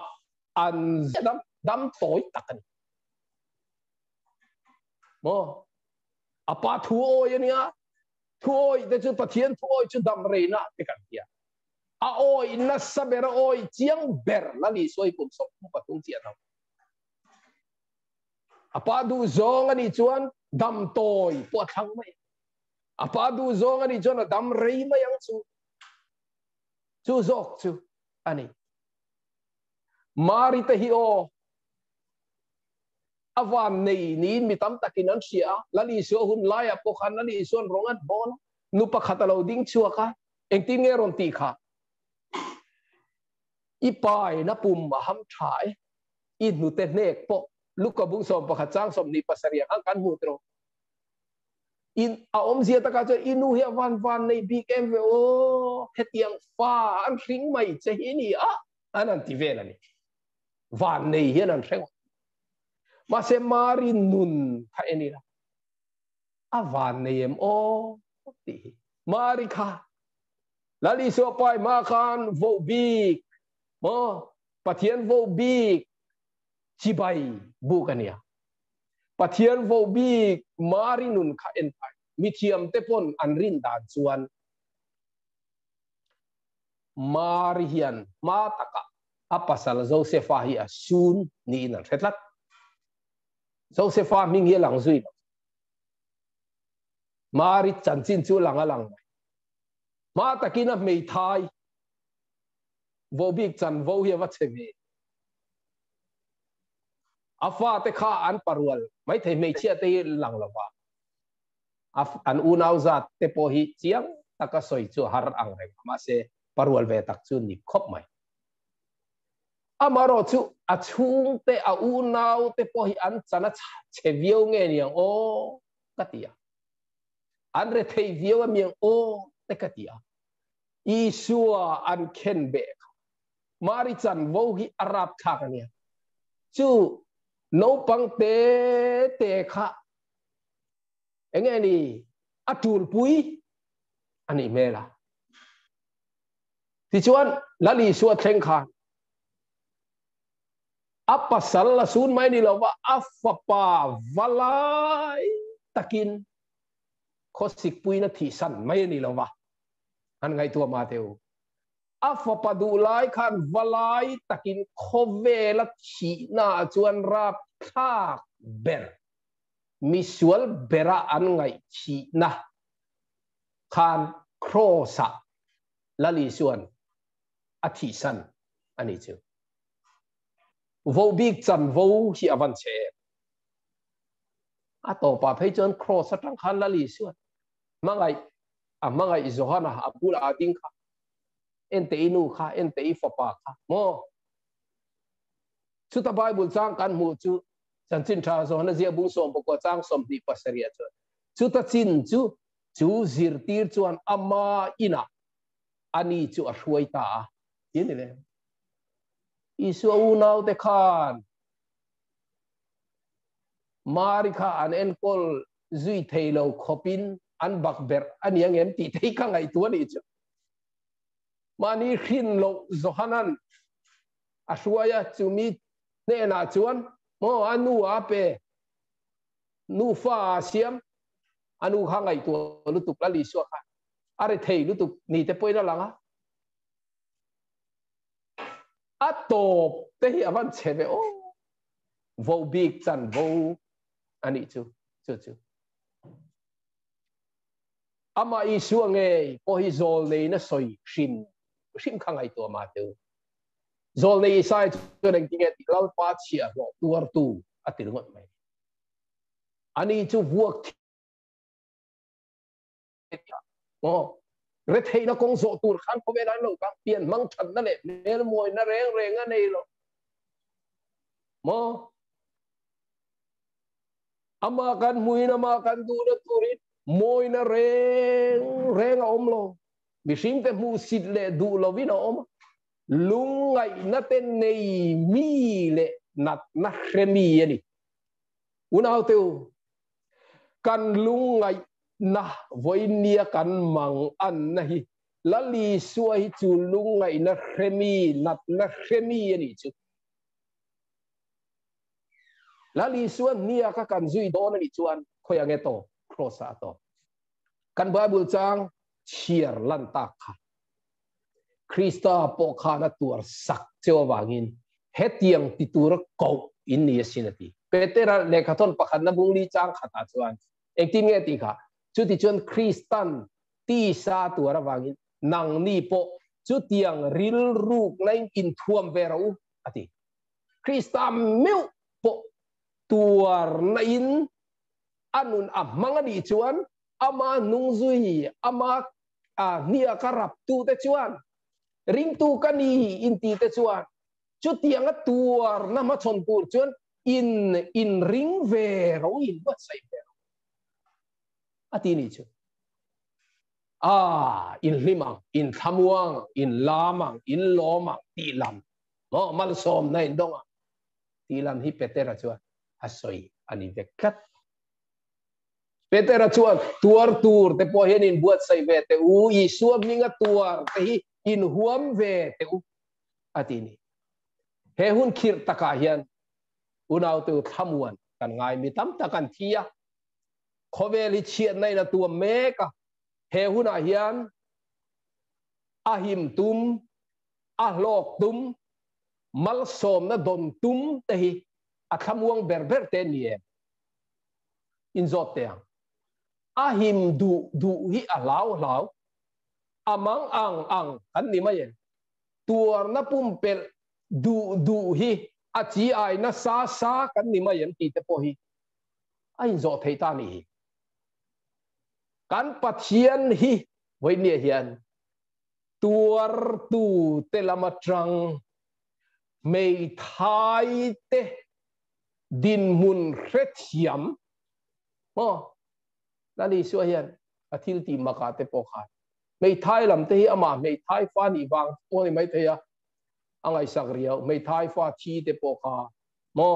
an dam toy takan mo apa thu oi ania thu oi de chu pathian thu oi chu dam reina te kan tia a oi na sabera oi chiang ber la ni soi kum sok patung chian na apa du zong ani chuan dam toy po thang mai apa du zong ani chuan dam rei mai yang chu zok chu ani mari te hi o awan nei ni mi tam takin an sia lali so hun laya po khan lali son rongat bon nu pa khatalo ding chuaka engtin nge ron ti kha i pai na pum ma ham thai i nu te nek po luka bung som pa khachang som ni pasaria ang kan hu tro in om zia ta ka cho inu hi van nei big em ve o hetiang fa an ring mai che hi ni a anan ti ve la ni van nei hian an reng ma se mari nun kha eni la a van nei em o ti mari kha lali so pai ma khan vo big mo pathian vo big chi bai bu kania pathian vo big mari nun kha en pai mi thiam te pon an rin dan chuan mari hian ma taka apasal Josepha hi a sun ni in retlat Josepha ming hi lang zui mari chanchin chu lang ma takina mei thai vo big chan vo hi wa chemi afa te kha an parwal mai thei mei chia te lang lawa an unau zat te po hi chiang taka soi chu har ang reng ma se parwal ve tak chu ni khop mai amaro chu achung te a unau te po hi an chana cheviau nge ni o katia an re thei viau miang o te katia isua an ken be mari chan vo hi arab kha kania chu no pang te kha enge ni atul pui ani mela ti chuan lali suat thleng khan apasal la sun mai ni lawa afapa valai takin khosik pui na thi san mai ni lawa an ngai tua ma teu afapa du lai khan valai takin khove thi na chuan rap thak ber misual bera an ngai thi na khan krosa lali suan athi san ani chu vo big chan vo hi avan che ato pa phei chon cross atang khan lali suan mangai zohana apula ading kha ente inu kha ente ifapa kha mo chu ta bible chang kan mu chu chanchin tha zohana zia bung som ko chang som di pasaria chu ta chin chu zir tir chuan ama ina ani chu a hruai ta in le isu unau te khan mari kha an enkol zui theilo khopin an bakber ani angem ti thei ka ngai tu ni chu mani khin lo zohanan ashuaya chumi ne na chuan mo anu ape nu fa siam anu kha ngai tu lu tu la li so kha are thei lu tu ni te poina langa atop te hi avan cheve o vo big chan vo ani chu ama isu nge po hi zol nei na soi shin khangai to ma tu zol nei sai chu reng tinge ti lau pa chia ro tuar tu atil ngot mai ani chu vuak mo re thei na kong zo tur khan ko ve na lo ka pian mang that na le mel moi na reng a nei lo mo ama kan muina ma kan du na turit moi na reng a om lo mi sim te mu sit le du lo vi na om lungai na ten nei mi le nat na remi ani unau teu kan lungai na voinia kan mang an nahi lali suai chu lungai na remi nat na remi ani chu lali suan nia ka kan zui don ani chuan khoi ange to crossa to kan bible chang chiar lan ta kha krista po kha na tur sak cheo wangin hetiang ti tur ko in ni sinati petera lekhathon pakhan na bungli chang khata chuan ektin nge ti kha chu ti chuan kristan ti sa tur wangin nang ni po chu tiang ril ruk lain in thuam verau ati krista meu po tuar na in anun mangani chuan ama nungzui ama nia karap tu te chuan ring tu kani inti te chuan chu tianga tuar na ma chon pur chuan in ring ve ro in what sai ve atini chu in limang in thamuang in lamang in lomang ti lam mo mal som nei donga ti lam hi petera chu asoi ani veklat petera chu tuar tur te po hen in buat sai ve te u i suam ninga tuar te hi in huam ve te u atini he hun khir taka hian unau tu thamuan kan ngai mi tam takan thia khoweli chiat nei na tu meka he hun a hian ahim tum ahlok tum mal som na don tum te hi athamuang berber te nie in zot te ahim du hi alau amang ang kan ni mai tuar na pumpel du hi achi ai na sa kan ni mai ti te po hi ai zot thei ta ni kan pathian hi voi nia hian tuar tu te lamatrang mei thai te din mun khretiam mo nani su hian athil ti maka te po kha mei thai lam te hi ama mei thai fa ni wang po ni mai theya angai sakriau mei thai fa thi te po kha mo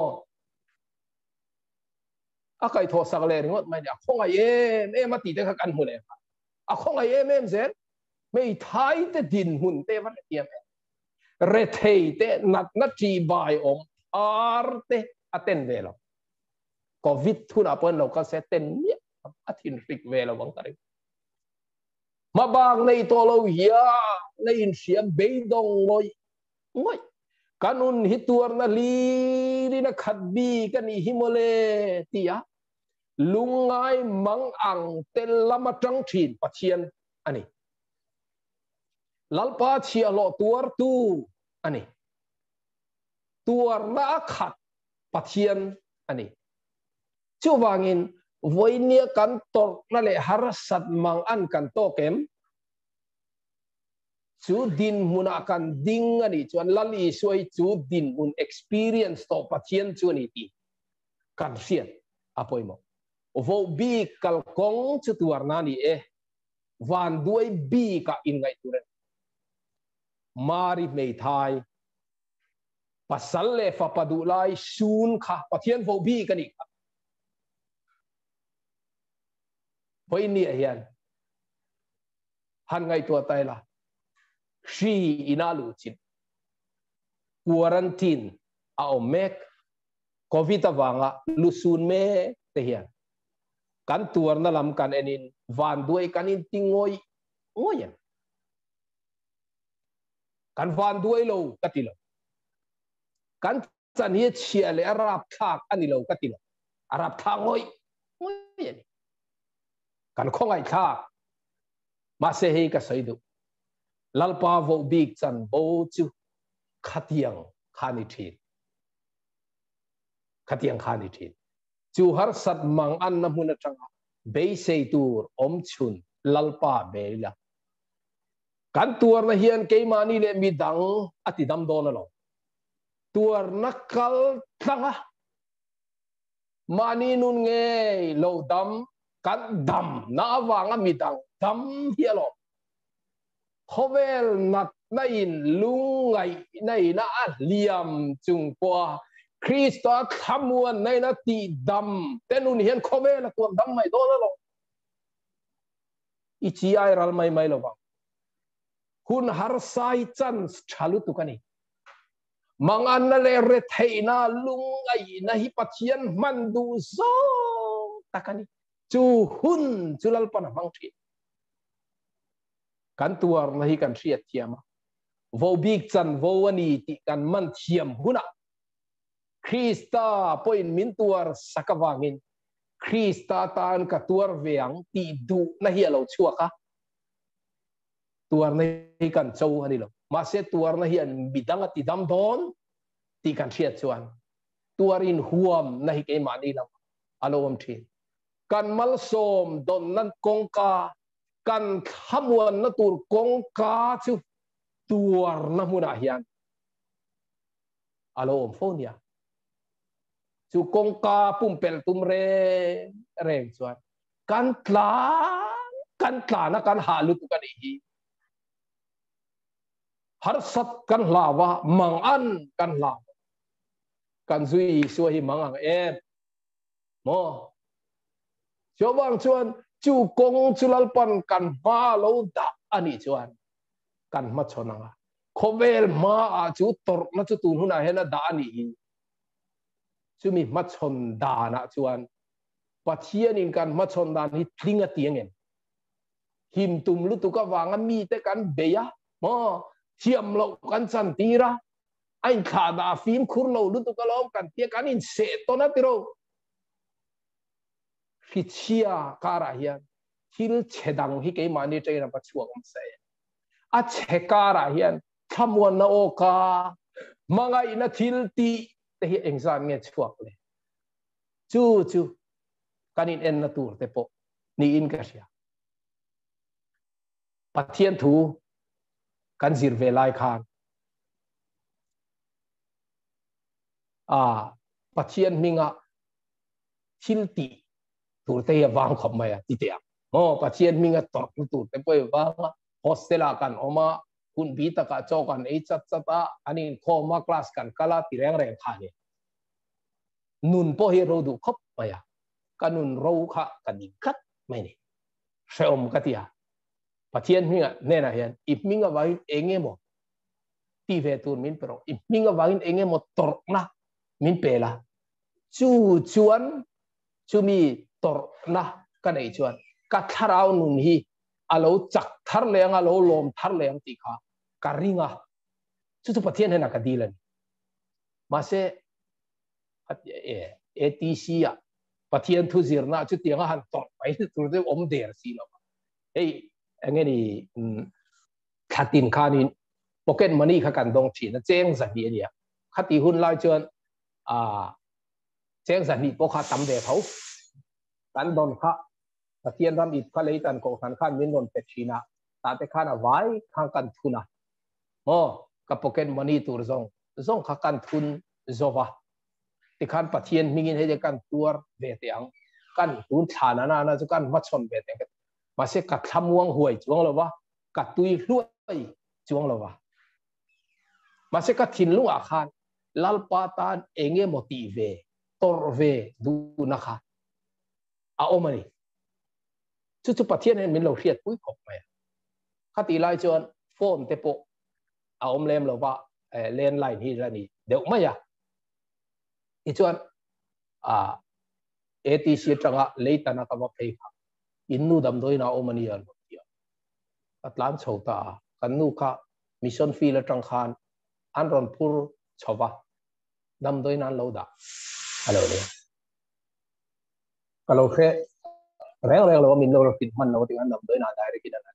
akai tho sak le ngot mai ya khong ai em ti te kha kan hu le a khong ai em zen mei thai te din hun te va tiam re thei te nat tri bai om arte aten velo covid thun apon lo ka se ten ni athin rik velo wang tari ma bang nei to lo ya nei in siam be dong loi ngoi kanun hituar na li na khatbi kan ni himole tia lungai mang ang tel lama tang thin pathian ani lalpa chia lo tuar tu ani tuar na khat pathian ani chuwangin voinia kan tor na le harasat mang an kan to kem chu din muna kan ding ani chuan lali suai chu din mun experience to pathian chu ni ti kan sian apoimo vo bi kal kong chu tuar na ni van duai bi ka in ngai turen mari mei thai pasal le fa padulai sun kha pathian vo bi ka ni voi ni hian han ngai tua tai la shi inalu chin quarantine a omek covid awanga lusun me te hian kan tuar na lam kan enin van duai kanin tingoi ngoyan kan van duai lo katilo kan chan hi chia le arab thak ani lo katilo arab thangoi ngoyan kan khongai thak ma se he ka saidu lalpa vo big chan bo chu khatiang khani thin chu har sat mang an na huna tanga be sei tur om chun lalpa beila kan tuar na hian ke mani le mi dang ati dam don lo tuar nakal tanga mani nun nge lo dam kan dam na wanga mi dang dam hialo khovel nat na in lungai nei na liam chung kwa Krista thamuan nei na ti dam tenun hian khovel la tuam dam mai do lo ichi ai ral mai lo ba hun har sai chan chalu tu kani mangan na le re theina lungai na hi pathian mandu zo takani chu hun chulal pana mang thi kan tuar na hi kan riat thiama vo big chan vo ani ti kan man thiam huna Krista point min tuar sakawangin Krista tan ka tuar veang ti du na hi lo chuaka tuar na hi kan chau ani lo ma se tuar na hi an bidang ati dam don ti kan riat chuan tuar in huam na hi ke mani lam alom thi kan mal som don nan kongka kan khamuan na tur kongka chu tuar na huna hian alom phonia chu kongka pumpel tumre reng chuan kan tla na kan halu tu kan hi har sat kan lawa mangan kan lawa kan zui so hi mangang em mo cho bang chuan chu kong chulal pan kan ma lo da ani chuan kan ma chonanga khovel ma a chu tor na chu tun huna hena da ani hi chu mi ma chon da na chuan pathian in kan ma chon dan hi tlinga tiangen him tum lu tu ka wanga mi te kan beya mo thiam lo kan chan tira anh khả đã phim khur lo lu tu ka lom kan tia kan in se to na tiro khi chia kara hian thil chedang hi ke mani tre na pa chuak om se a che kara hian thamwan na o ka manga ina thil ti te hi exam nge chuak le chu kanin en na tur te po ni in ka sia pathian thu kan zir ve lai khan pathian minga thil ti tur te wang khop mai ti te pathian minga tor tur te poi wang hostela kan oma kun bi ta ka cho kan ei chat chata ani khoma class kan kala ti reng reng kha ni nun po hi ro du khop mai kanun ro kha kan ni khat mai ni seom ka tia pathian minga ne na hian ip minga wai enge mo ti ve tur min pero ip minga wai enge mo tor na min pela chuan chu mi tor na ka nei chuan ka tharau nun hi alo chak thar leng alo lom thar leng ti kha ka ringa chu pathian hena ka dilan ma se atc ya pathian thu zirna chu tianga han tor pai tur de om der si lo ei angeni khatin khanin pocket money kha kan dong thi na cheng za hi ania khati hun lai chuan cheng za ni po kha tam de thau kan don kha pathian ram it kha lei tan ko khan khan min don pe thina ta te khana vai kha kan thuna ka pocket money tur zong kha kan thun zowa ti khan pathian mingin he kan tur ve te ang kan tun thana na chu kan ma chon ve te ma se ka thamuang huai chuang lo wa ka tui hluai chuang lo wa ma se ka thin lu a khan lalpa tan enge motive tor ve du na kha a omani chu pathian hen min lo hriat pui khop mai khati lai chuan phone te po a om lem lo wa landline hi rani deuh mai i chuan atc tanga leitana ka ma phei kha innu dam doina omani an tia atlam chhota kannu kha mission field atang khan anron phur chowa dam doina lo da alo le kalau khe reng lo min lo fit man lo ting an dam doina direct in an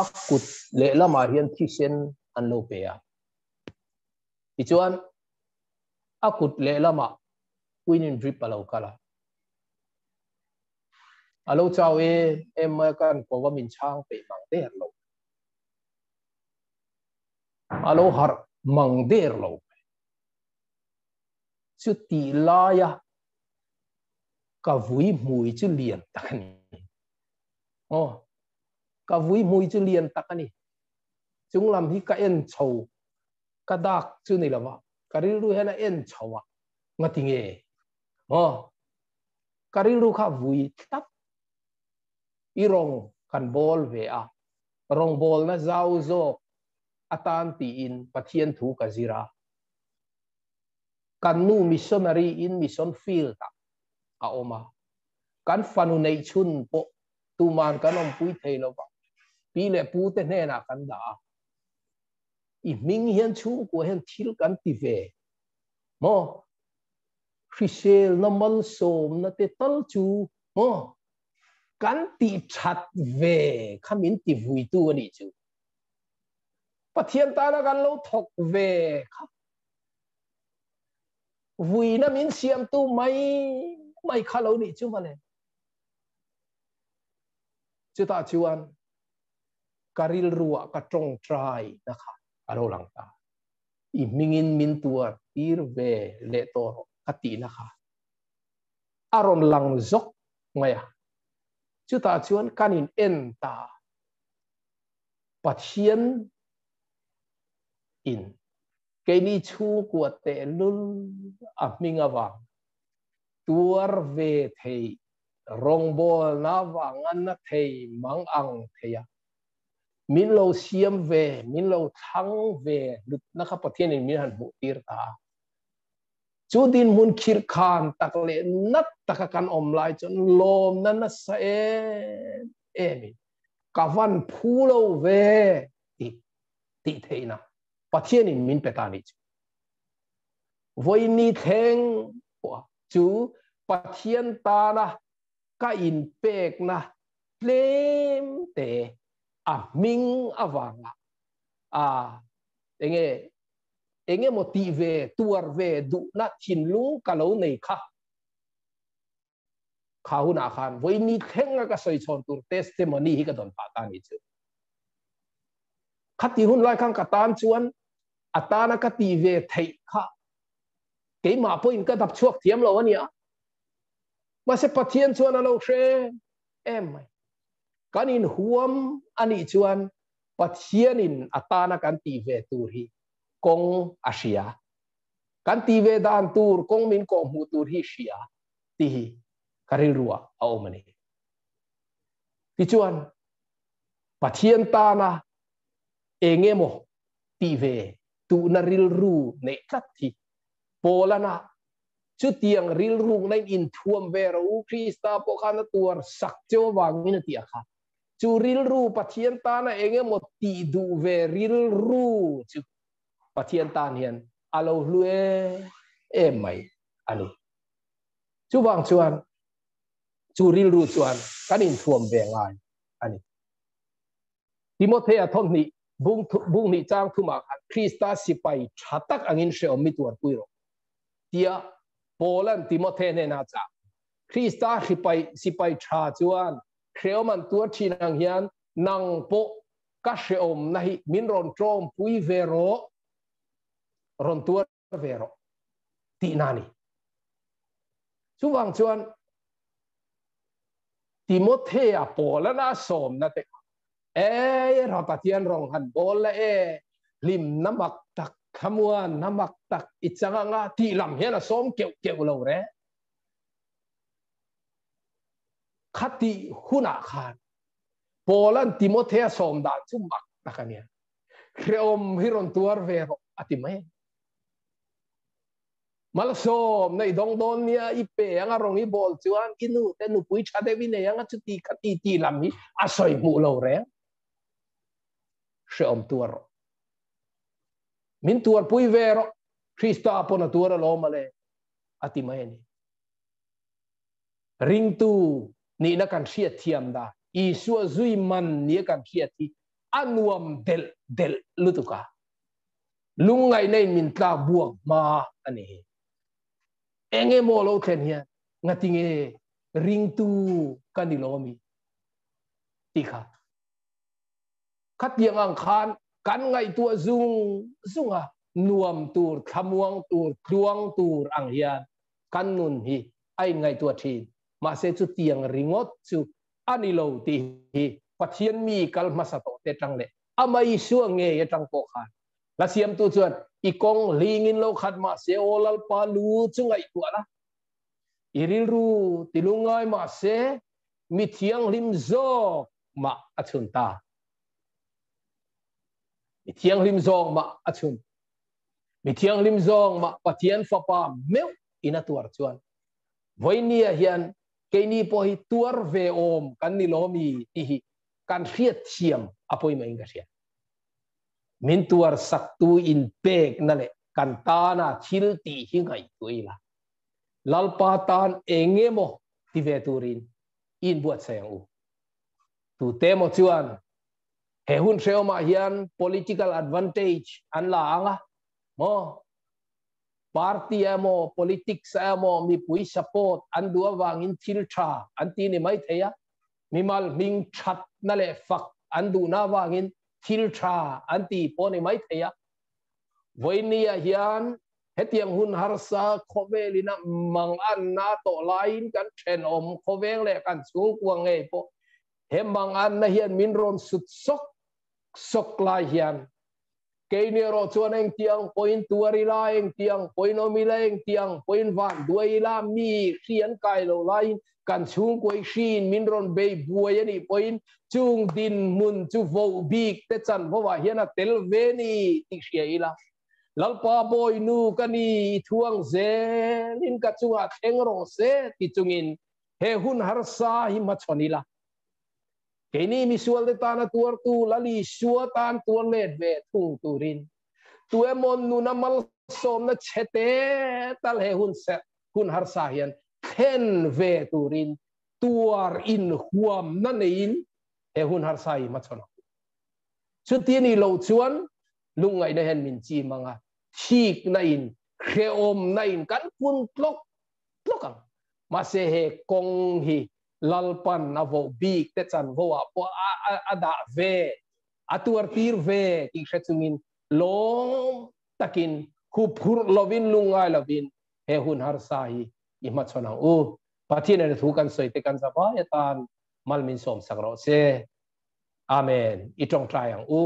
akut le lama hian thi sen an lo pe a i chuan akut le lama winin drip alo kala alo chawe em kan ko min chang pe mang der lo alo har mang der lo chu ti la ya ka vui mui chu lian takani ka vui mui chu lian takani chung lam hi ka en chou ka dak chu ni lawa kariru hena en chowa ngatinge kariru kha vui tap irong kan bol ve a rong bol na zau zo atan ti in pathian thu ka zira kan nu missionary in mission field ta a oma kan fanu nei chun po tu man kan om pui thei lo ba pi le pu te ne na kan da i ming hian chu ko hen thil kan ti ve mo Chrisel na mal som na te tal chu mo kan ti that ve khamin ti vui tu ani chu pathian ta na kan lo thok ve kha vui na min siam tu mai kha lo ni chu ma le chu ta chuan karil ruwa ka trong trai na kha aro lang ta i mingin min tua tir ve le to khati na kha aron lang zok mày à chú ta chuan can in en ta pathian in cái ni chu của tệ lul à mình avang tuar về thầy rong bol na vang an na thầy mang ang thầy à min lo siam về min lo thăng về lúc na khắp pathian in min han bu tir ta chú din mun khir khan tak le nat takakan om lai chon lom na na sa em kavan phulo ve ti thei na pathian in min petani voi ni theng chú pathian ta na ka in pek na lem te a ming awanga a enge moti ve tuar ve du na thin lu ka lo nei kha khahuna khan voi ni thenga ka soi chon tur testimony hi ka don pa ta ni chu khati hun lai khang ka tan chuan atana ka ti ve thei kha ke ma po in ka dap chuak thiam lo ania ma se pathian chuan alo hre em mai kan in huam ani chuan pathian in atana kan ti ve tur hi kong asia kan ti ve dan tur kong min ko mu tur hi sia ti hi karil ruwa a omani ti chuan pathian ta na engemo ti ve tu na ril ru ne tlat thi polana chu tiang ril ru nei in thuam ve ro krista po khana tur sak cho wang min ti akha chu ril ru pathian ta na engemo ti du ve ril ru chu pathian tan hian alo lue em mai ani chu wang chuan chu ril ru chuan kanin thuam ve ngai ani Timothea thon ni bung ni chang thuma Krista sipai thatak angin se omi tur puiro tia Polan Timothea ne na cha Krista sipai tha chuan khreoman tur thinang hian nang po ka se om nahi min ron trom pui vero ron tur vero ti nani chuwang chuan Timothea Polana som na te ra pathian rong han bol la lim namak tak khamuan namak tak ichanga nga ti lam hian a som keu lo re khati huna khan Polan Timothea som da chu mak takania kreom hiron tuar vero atimai malsom nei dong don nia ipe anga rong i bol chuan inu te nu pui chha dewi ne anga chuti khati ti lam hi asoi mu lo re sheom tuar min tuar pui vero Krista apona tuar lo male atimai ni ring tu ni na kan sia thiam da I suwa zui man ni kan sia thi anuam del lutuka lungai nei min tla buang ma ani enge mo lo khen hian ngatinge ring tu kanilomi tikha khatiang ang khan kan ngai tua zunga nuam tur khamuang tur kluang tur ang hian kan nun hi ai ngai tua thin ma se chu tiang ringot chu anilo ti hi pathian mi kal masato te tangle amai suang nge ye tang po khan la siam tu chuan ikong lingin lo khat ma se olal pa lu chungai tu ala iril ru tilungai ma se mi thiang lim zo ma achun ta mi thiang lim zong ma achun mi thiang lim zong ma pathian fa pa meu ina tuar chuan voinia hian keini po hi tuar ve om kan ni lomi ti hi kan riat thiam apoi ma inga sia min tuar saktu in pek nale kantana thil ti hingai tuila lalpatan engemo ti veturin in buat sayang u tu temo chuan he hun seoma hian political advantage an la anga mo party amo politics amo mi pui support an duwa wangin thil tha an ti ni mai theya mimal ming that nale fak an du na wangin thil tha anti poni mai theya voinia hian hetiang hun harsa khovelina mang an na to lain kan chen khoveng le kan chung kuang nge po he mang an na hian min ron sut sok lai hian ke ni ro chuan eng tiang point tuari la eng tiang point omi la eng tiang point van duai la mi khian kai lo lain kan chung koi shin min ron be buai ani point chung din mun chu vo big te chan vo wa hian a tel ve ni ti sia ila lalpa boy nu kani thuang zel in ka chunga theng ro se ti chungin he hun harsa hi ma chonila keni misual de tana tuar tu lali suwa tan tuar let ve thung turin tu emon nu na mal som na chete tal he hun harsa hian khen ve turin tuar in huam na nein he hun harsa hi ma chona chu ti ni lo chuan lungai na hen min chi manga thik na in khreom na in kan pun tlokang ma se he kong hi lalpan na vo big te chan vo ada ve atuar tir ve ki khachungin long takin khupur lovin lungai lovin he hun harsa hi ima chonang u pathin ne thu kan soi te kan za ba tan malmin som sakro se amen itong tryang u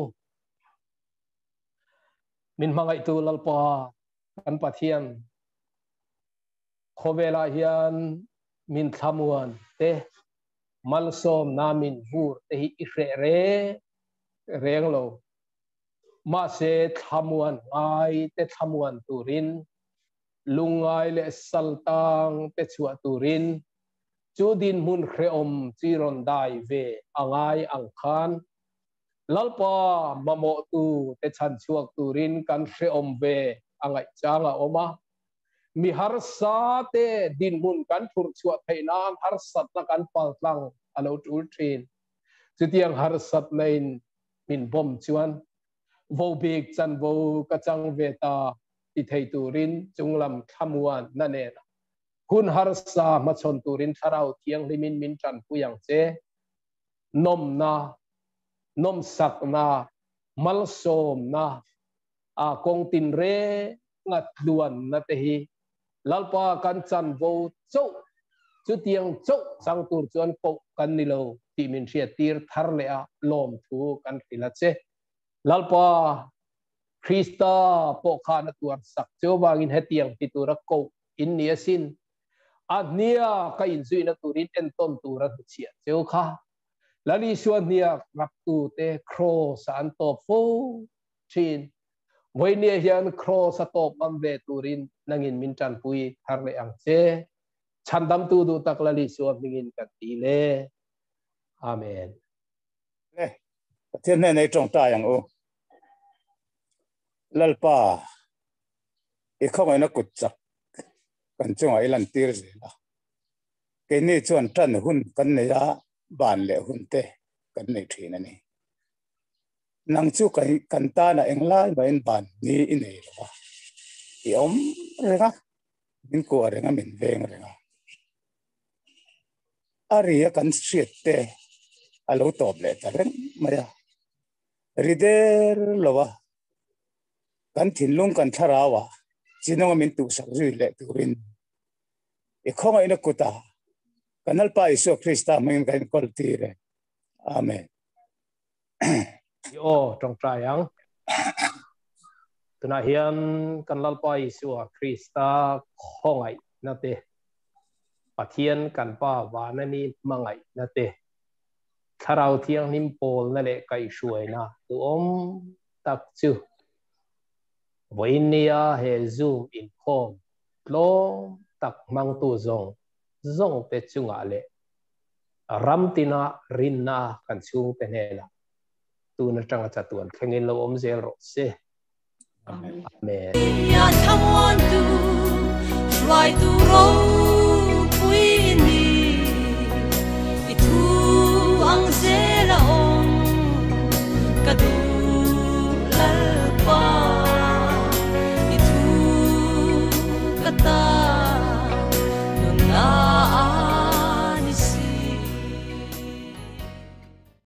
min mangai tu lalpa kan pathian khovela hian min thamuan te malsom namin vur te hi re reng lo ma se thamuan ai te thamuan turin lungai le saltang te chua turin chu din mun khreom chiron dai ve angai angkhan lalpa mamo tu te chan chuak turin kan khreom ve angai changa oma mi harsa te din mun kan phur chuat thainan harsat na kan paltlang alo tul trin chutiang harsat nain min bom chuan vo big chan vo kachang veta ti thei turin chunglam thamuan na ne hun harsa ma chon turin tharau thiang limin min chan puyang che nom sak na malsom na a kong tin re ngat luan na te hi lalpa kan chan vo chau chu tiang chau sang tur chuan ko kan ni lo ti min ria tir thar le a lom thu kan khila che lalpa krista po kha na tur sak chu wangin hetiang pitura ko in nia sin adnia ka in zui na turin en ton tura chia cheu kha lali suan nia rap tu te cross an to fo chin voi nia hian cross a top am ve turin nangin min chan pui har le ang che chandam tu du tak lali suam mingin kan ti le amen le thiên ne nei trong ta yang o lalpa e khong na kut chak kan chung ai lan tir ze la ke ni chuan tan hun kan ne ya ban le hun te kan nei thina ni nang chu kai kan ta na eng lai ba in ban ni in nei la i om renga min ko renga min veng renga aria kan street te alo top le ta reng maya rider lowa kan thinlung kan tharawa chinong min tu sak ri le turin e khong ai na kuta kanal pa iso krista meng kan kol tire amen yo trong trayang tuna hian kan lalpa isu krista khongai na te pathian kan pa wanani mangai na te tharau thiang nim pol na le kai shuai na tu om tak chu voinia he zoom in khom lo tak mang tu zong te chunga le ramtina rinna kan chung te nela tu na tanga chatuan khengin lo om zel ro se amen ya someone to try to